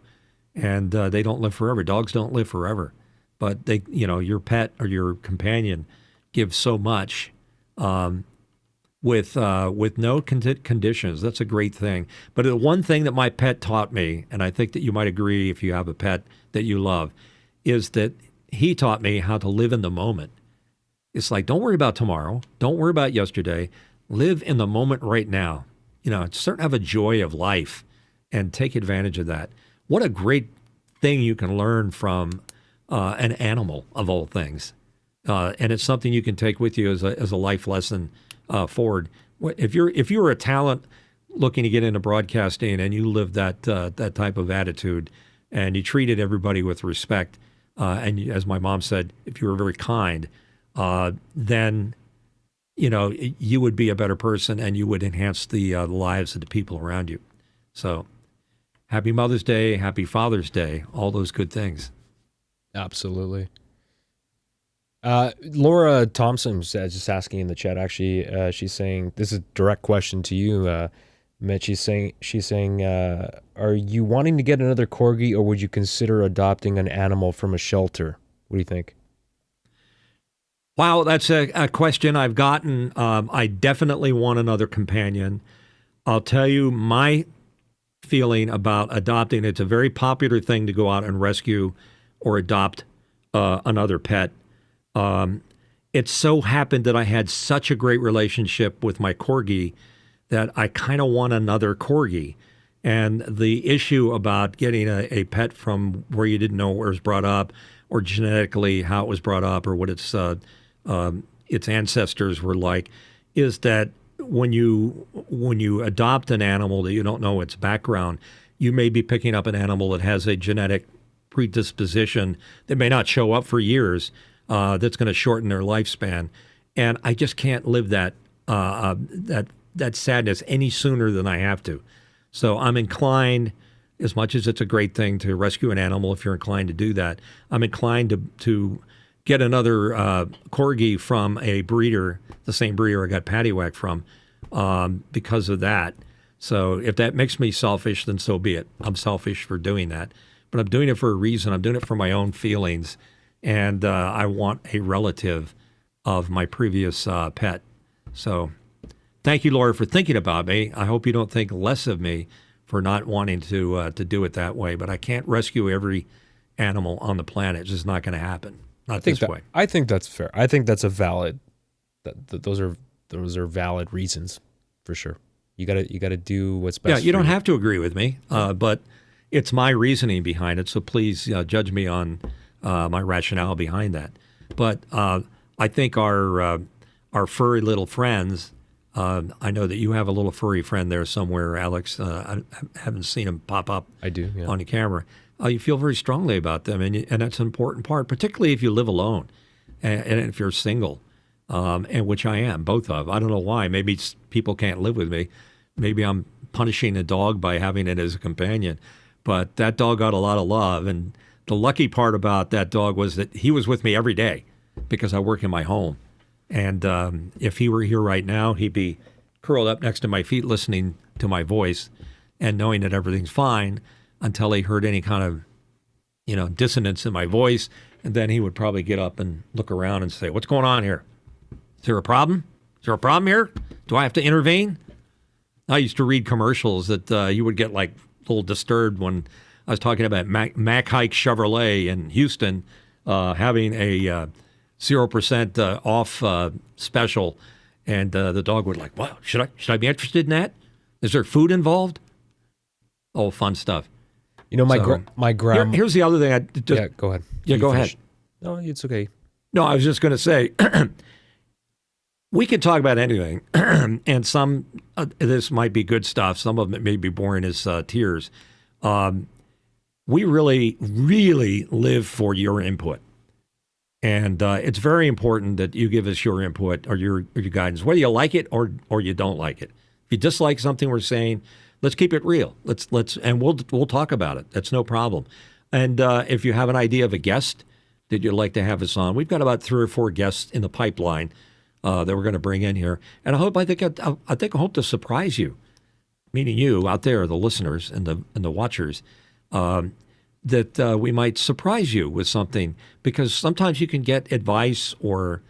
And they don't live forever. Dogs don't live forever. But they, your pet or your companion gives so much with no conditions. That's a great thing. But the one thing that my pet taught me, and I think that you might agree if you have a pet that you love, is that he taught me how to live in the moment. It's like, don't worry about tomorrow. Don't worry about yesterday. Live in the moment right now. Certainly have a joy of life and take advantage of that. What a great thing you can learn from an animal, of all things. and it's something you can take with you as a life lesson forward. If you're a talent looking to get into broadcasting and you live that type of attitude and you treated everybody with respect, and as my mom said, if you were very kind, then you would be a better person and you would enhance the lives of the people around you. So happy Mother's Day, happy Father's Day, all those good things. Absolutely. Laura Thompson says, just asking in the chat, actually, she's saying, this is a direct question to you, Mitch. She's saying, are you wanting to get another corgi, or would you consider adopting an animal from a shelter? What do you think? Wow, that's a question I've gotten. I definitely want another companion. I'll tell you my feeling about adopting. It's a very popular thing to go out and rescue or adopt another pet. It so happened that I had such a great relationship with my corgi that I kind of want another corgi. And the issue about getting a pet from where you didn't know where it was brought up, or genetically how it was brought up, or what its ancestors were like, is that when you adopt an animal that you don't know its background, you may be picking up an animal that has a genetic predisposition that may not show up for years, that's going to shorten their lifespan. And I just can't live that sadness any sooner than I have to. So I'm inclined, as much as it's a great thing to rescue an animal, if you're inclined to do that, I'm inclined to get another corgi from a breeder, the same breeder I got Paddywhack from, because of that. So if that makes me selfish, then so be it. I'm selfish for doing that. But I'm doing it for a reason. I'm doing it for my own feelings. And I want a relative of my previous pet. So thank you, Laura, for thinking about me. I hope you don't think less of me for not wanting to do it that way. But I can't rescue every animal on the planet. It's just not going to happen. Not this way. I think that's fair. I think that's a valid. Those are valid reasons, for sure. You gotta do what's best. Yeah, you don't have to agree with me, but it's my reasoning behind it. So please judge me on my rationale behind that. But I think our furry little friends. I know that you have a little furry friend there somewhere, Alex. I haven't seen him pop up. I do, yeah. On the camera. You feel very strongly about them, and that's an important part, particularly if you live alone and if you're single, and which I am, both of. I don't know why. Maybe people can't live with me. Maybe I'm punishing a dog by having it as a companion. But that dog got a lot of love, and the lucky part about that dog was that he was with me every day because I work in my home. And if he were here right now, he'd be curled up next to my feet listening to my voice and knowing that everything's fine, until he heard any kind of, dissonance in my voice. And then he would probably get up and look around and say, what's going on here? Is there a problem? Is there a problem here? Do I have to intervene? I used to read commercials that you would get like a little disturbed when I was talking about Mack Hike Chevrolet in Houston having a 0% off special. And the dog would like, wow, should I be interested in that? Is there food involved? Oh, fun stuff. My grandma. Here's the other thing. Yeah, go ahead. Yeah, go ahead. No, it's okay. No, I was just going to say, we can talk about anything, and some this might be good stuff. Some of it may be boring as tears. We really, really live for your input, and it's very important that you give us your input or your guidance, whether you like it or you don't like it. If you dislike something we're saying, let's keep it real. And we'll talk about it. That's no problem. And if you have an idea of a guest that you'd like to have us on, we've got about 3 or 4 guests in the pipeline that we're going to bring in here. And I hope to surprise you, meaning you out there, the listeners and the watchers, that we might surprise you with something, because sometimes you can get advice or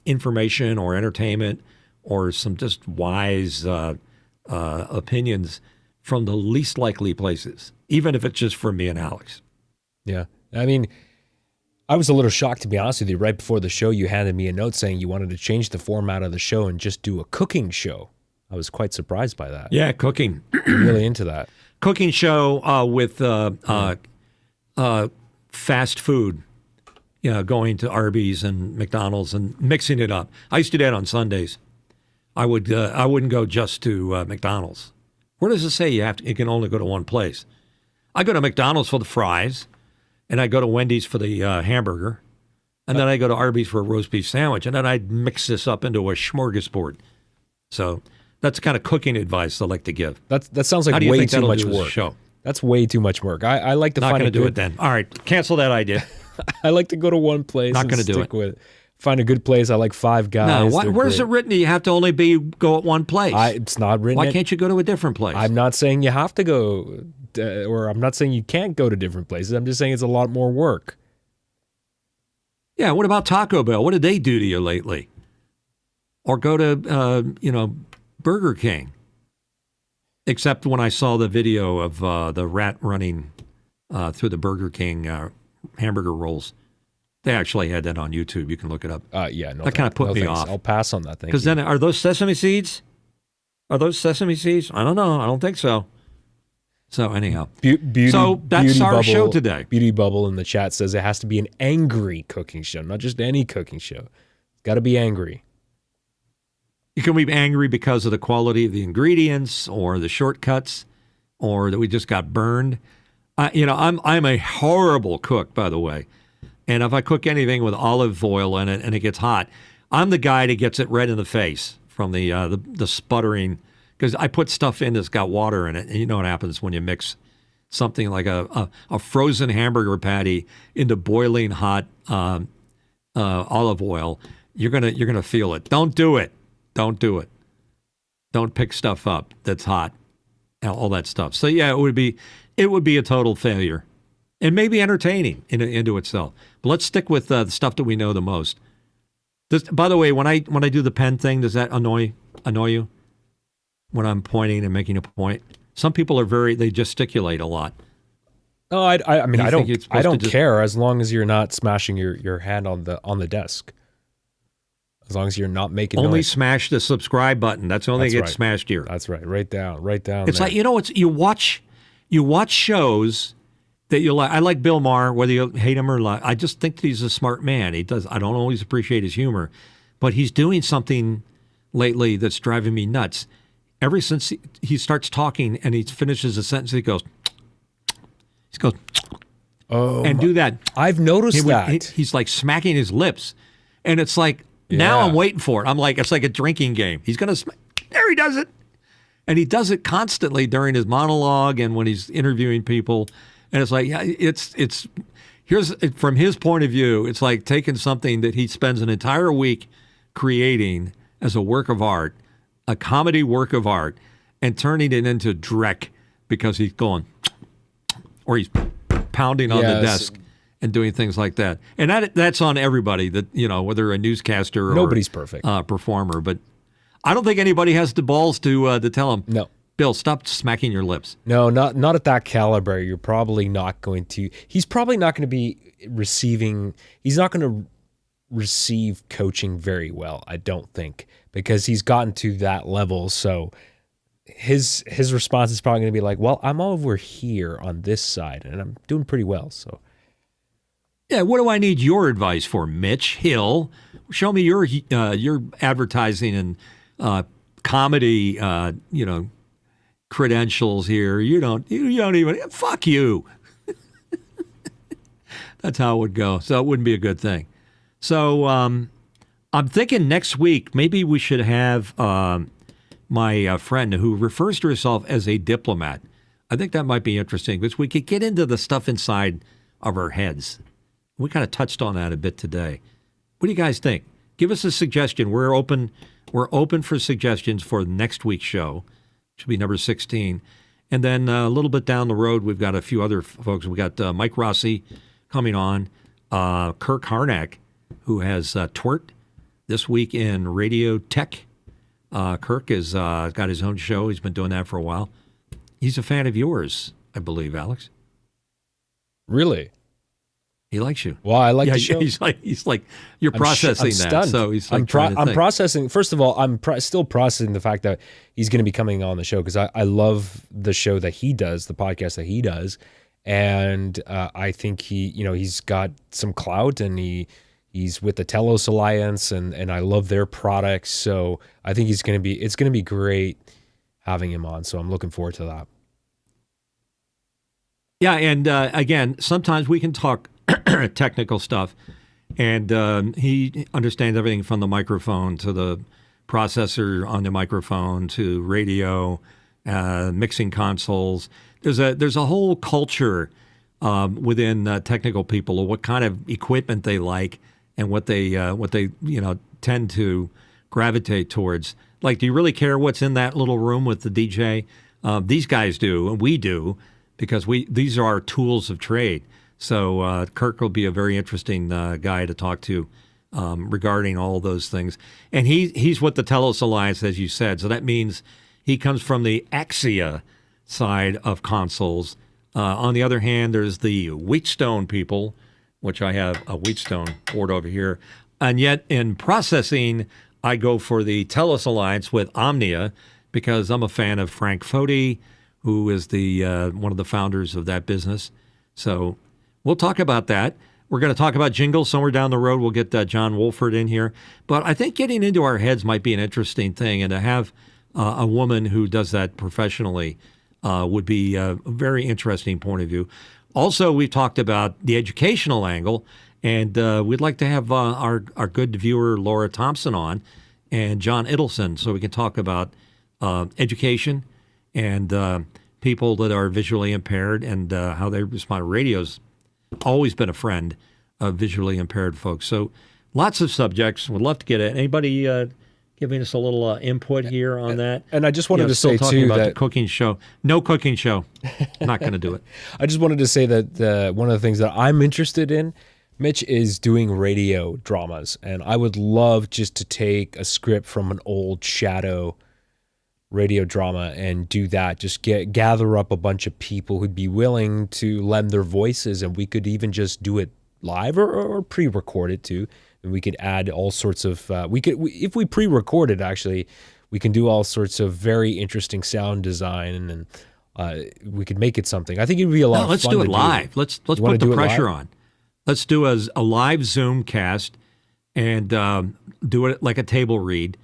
information or entertainment or some just wise opinions from the least likely places, even if it's just from me and Alex. Yeah. I mean, I was a little shocked, to be honest with you. Right before the show, you handed me a note saying you wanted to change the format of the show and just do a cooking show. I was quite surprised by that. Yeah, cooking. You're really into that. Cooking show with fast food going to Arby's and McDonald's and mixing it up. I used to do that on Sundays. I wouldn't go just to McDonald's. Where does it say you can only go to one place? I go to McDonald's for the fries, and I go to Wendy's for the hamburger, and then I go to Arby's for a roast beef sandwich, and then I'd mix this up into a smorgasbord. So that's the kind of cooking advice I like to give. That sounds like way too much work. Show? That's way too much work. I like to Not find going to do it then. All right, cancel that idea. I like to go to one place. Not going to do it. With it. Find a good place. I like Five Guys. No, where's it written? You have to only go at one place. It's not written. Why can't you go to a different place? I'm not saying you have to go, or I'm not saying you can't go to different places. I'm just saying it's a lot more work. Yeah. What about Taco Bell? What did they do to you lately? Or go to Burger King. Except when I saw the video of the rat running through the Burger King hamburger rolls. They actually had that on YouTube. You can look it up. Yeah, no. That kind of put me off. I'll pass on that thing. Because then, are those sesame seeds? Are those sesame seeds? I don't know. I don't think so. So anyhow, so that's our show today. Beauty Bubble in the chat says it has to be an angry cooking show, not just any cooking show. It's got to be angry. You can be angry because of the quality of the ingredients, or the shortcuts, or that we just got burned. I'm a horrible cook, by the way. And if I cook anything with olive oil in it and it gets hot, I'm the guy that gets it red in the face from the sputtering, because I put stuff in that's got water in it. And you know what happens when you mix something like a frozen hamburger patty into boiling hot olive oil. You're gonna feel it. Don't do it. Don't do it. Don't pick stuff up that's hot. All that stuff. So yeah, it would be a total failure. And maybe entertaining into itself. But let's stick with the stuff that we know the most. By the way, when I do the pen thing, does that annoy you? When I'm pointing and making a point? Some people they gesticulate a lot. No, I mean, I don't care as long as you're not smashing your hand on the desk. As long as you're not making only noise. Smash the subscribe button. That's the only thing that gets smashed here. That's right. Right down. It's there. Like, you watch shows that you like. I like Bill Maher, whether you hate him or not. I just think he's a smart man. I don't always appreciate his humor, but he's doing something lately that's driving me nuts. Ever since he starts talking and he finishes a sentence, he goes, and do that. I've noticed that. He's like smacking his lips, and it's like, now I'm waiting for it. I'm like, it's like a drinking game. He's going to there he does it. And he does it constantly during his monologue and when he's interviewing people. And it's like, yeah, it's here's from his point of view, it's like taking something that he spends an entire week creating as a work of art, a comedy work of art, and turning it into dreck because he's going, or he's pounding on the desk and doing things like that. And that's on everybody, that whether a newscaster or nobody's perfect performer. But I don't think anybody has the balls to tell him, no, Bill, stop smacking your lips. No, not at that caliber. You're probably not going to. He's probably not going to be receiving. He's not going to receive coaching very well, I don't think, because he's gotten to that level. So his response is probably going to be like, "Well, I'm over here on this side, and I'm doing pretty well." So. Yeah, what do I need your advice for, Mitch Hill? Show me your advertising and comedy, credentials here. You don't even, fuck you. That's how it would go. So it wouldn't be a good thing. So I'm thinking next week maybe we should have my friend who refers to herself as a diplomat. I think that might be interesting because we could get into the stuff inside of our heads. We kind of touched on that a bit today. What do you guys think? Give us a suggestion. We're open for suggestions for next week's show, which will be number 16. And then a little bit down the road, we've got a few other folks. We got Mike Rossi coming on, Kirk Harnack, who has Twert this week in Radio Tech. Kirk has got his own show. He's been doing that for a while. He's a fan of yours, I believe, Alex. Really? He likes you. Well, I like the show. He's like you're processing that. So he's like I'm processing. First of all, I'm still processing the fact that he's going to be coming on the show because I love the show that he does, the podcast that he does, And I think he's got some clout, and he's with the Telos Alliance, and I love their products. So I think it's going to be great having him on. So I'm looking forward to that. Yeah, and again, sometimes we can talk technical stuff, and he understands everything from the microphone to the processor on the microphone to radio, mixing consoles. There's a whole culture within technical people of what kind of equipment they like and what they tend to gravitate towards. Like, do you really care what's in that little room with the DJ? These guys do, and we do, because these are our tools of trade. So Kirk will be a very interesting guy to talk to regarding all those things. And he's with the Telos Alliance, as you said. So that means he comes from the Axia side of consoles. On the other hand, there's the Wheatstone people, which I have a Wheatstone board over here. And yet in processing, I go for the Telos Alliance with Omnia because I'm a fan of Frank Foti, who is the one of the founders of that business. So we'll talk about that. We're going to talk about jingles somewhere down the road. We'll get John Wolford in here. But I think getting into our heads might be an interesting thing, and to have a woman who does that professionally would be a very interesting point of view. Also, we've talked about the educational angle, and we'd like to have our good viewer Laura Thompson on and John Idelson, so we can talk about education and people that are visually impaired and how they respond. Radio's always been a friend of visually impaired folks. So lots of subjects. Would love to get it. Anybody giving us a little input here on that? And I just wanted to say, talking too, about that the cooking show. No cooking show. Not going to do it. I just wanted to say that one of the things that I'm interested in, Mitch, is doing radio dramas. And I would love just to take a script from an old Shadow radio drama and do that. Just gather up a bunch of people who'd be willing to lend their voices, and we could even just do it live or pre-record it too. And we could add all sorts of if we pre-record it, actually, we can do all sorts of very interesting sound design, and we could make it something. I think it'd be a lot of fun. Let's do it live. Let's put the pressure on. Let's do a live Zoom cast and do it like a table read.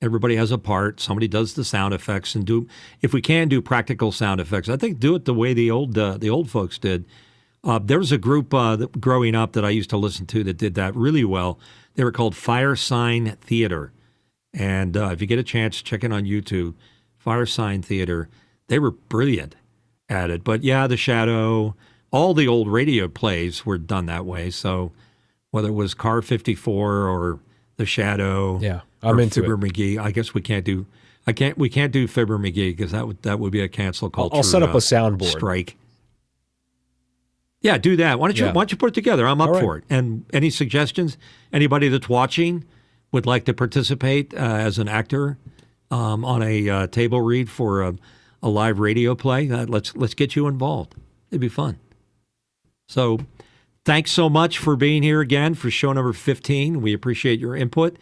Everybody has a part. Somebody does the sound effects, and if we can do practical sound effects, I think do it the way the old folks did. There was a group growing up that I used to listen to that did that really well. They were called Fire Sign Theater, and if you get a chance, check it on YouTube. Fire Sign Theater. They were brilliant at it. But yeah, the Shadow, all the old radio plays were done that way. So whether it was Car 54 or the Shadow, yeah, I'm into Fibber it. McGee. I guess we can't do Fibber McGee because that would be a cancel culture. I'll set up a soundboard strike. Yeah, do that. Why don't you put it together? I'm up for it. And any suggestions? Anybody that's watching would like to participate as an actor on a table read for a live radio play? Let's get you involved. It'd be fun. So thanks so much for being here again for show number 15. We appreciate your input.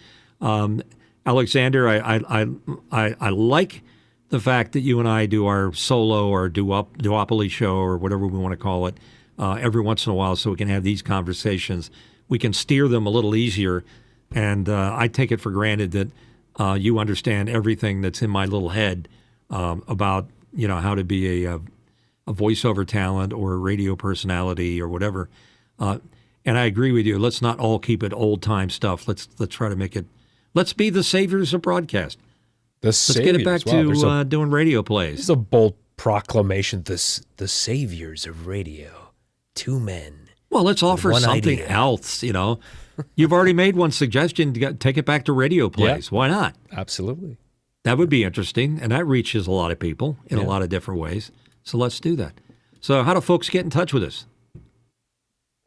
Alexander, I like the fact that you and I do our solo or duopoly show or whatever we want to call it every once in a while so we can have these conversations. We can steer them a little easier, and I take it for granted that you understand everything that's in my little head about how to be a voiceover talent or a radio personality or whatever. And I agree with you. Let's not all keep it old-time stuff. Let's try to make it. Let's be the saviors of broadcast. Let's get it back to doing radio plays. This is a bold proclamation. The saviors of radio. Two men. Well, let's offer something else. You've already made one suggestion. Take it back to radio plays. Yeah. Why not? Absolutely. That would be interesting, and that reaches a lot of people in a lot of different ways. So let's do that. So how do folks get in touch with us?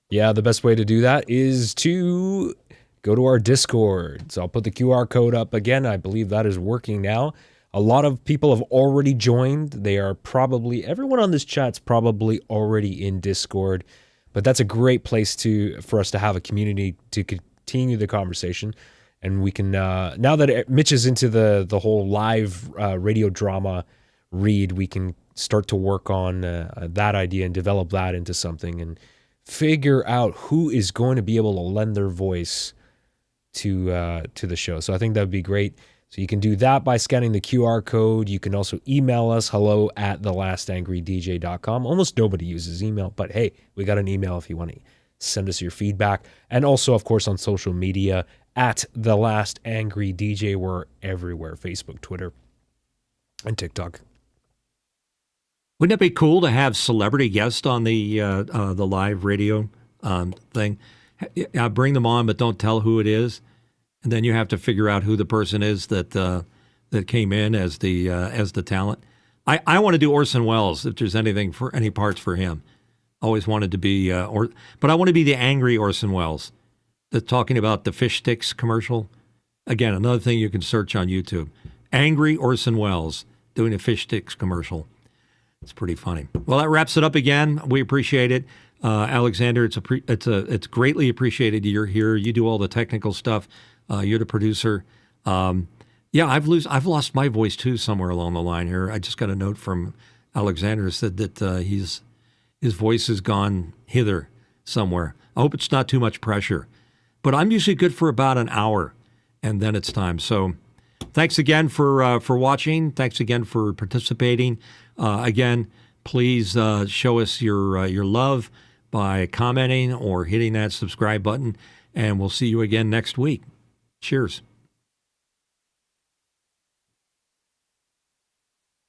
Yeah, the best way to do that is to go to our Discord. So I'll put the QR code up again. I believe that is working now. A lot of people have already joined. They are everyone on this chat's probably already in Discord, but that's a great place for us to have a community to continue the conversation. And we can, now that Mitch is into the whole live radio drama read, we can start to work on that idea and develop that into something and figure out who is going to be able to lend their voice to the show. So I think that would be great. So you can do that by scanning the QR code. You can also email us, hello@thelastangrydj.com. Almost nobody uses email, but hey, we got an email if you want to send us your feedback. And also, of course, on social media, @thelastangrydj. We're everywhere: Facebook, Twitter, and TikTok. Wouldn't it be cool to have celebrity guests on the live radio thing? Bring them on, but don't tell who it is, and then you have to figure out who the person is that came in as the talent. I want to do Orson Welles if there's anything for any parts for him. Always wanted to be, but I want to be the angry Orson Welles. That's talking about the fish sticks commercial. Again, another thing you can search on YouTube: angry Orson Welles doing a fish sticks commercial. It's pretty funny. Well, that wraps it up again. We appreciate it. Alexander, it's greatly appreciated you're here. You do all the technical stuff. You're the producer. Yeah, I've lost my voice too somewhere along the line here. I just got a note from Alexander said that his voice has gone hither somewhere. I hope it's not too much pressure. But I'm usually good for about an hour, and then it's time. So thanks again for watching. Thanks again for participating. Again, please show us your love by commenting or hitting that subscribe button, and we'll see you again next week. Cheers.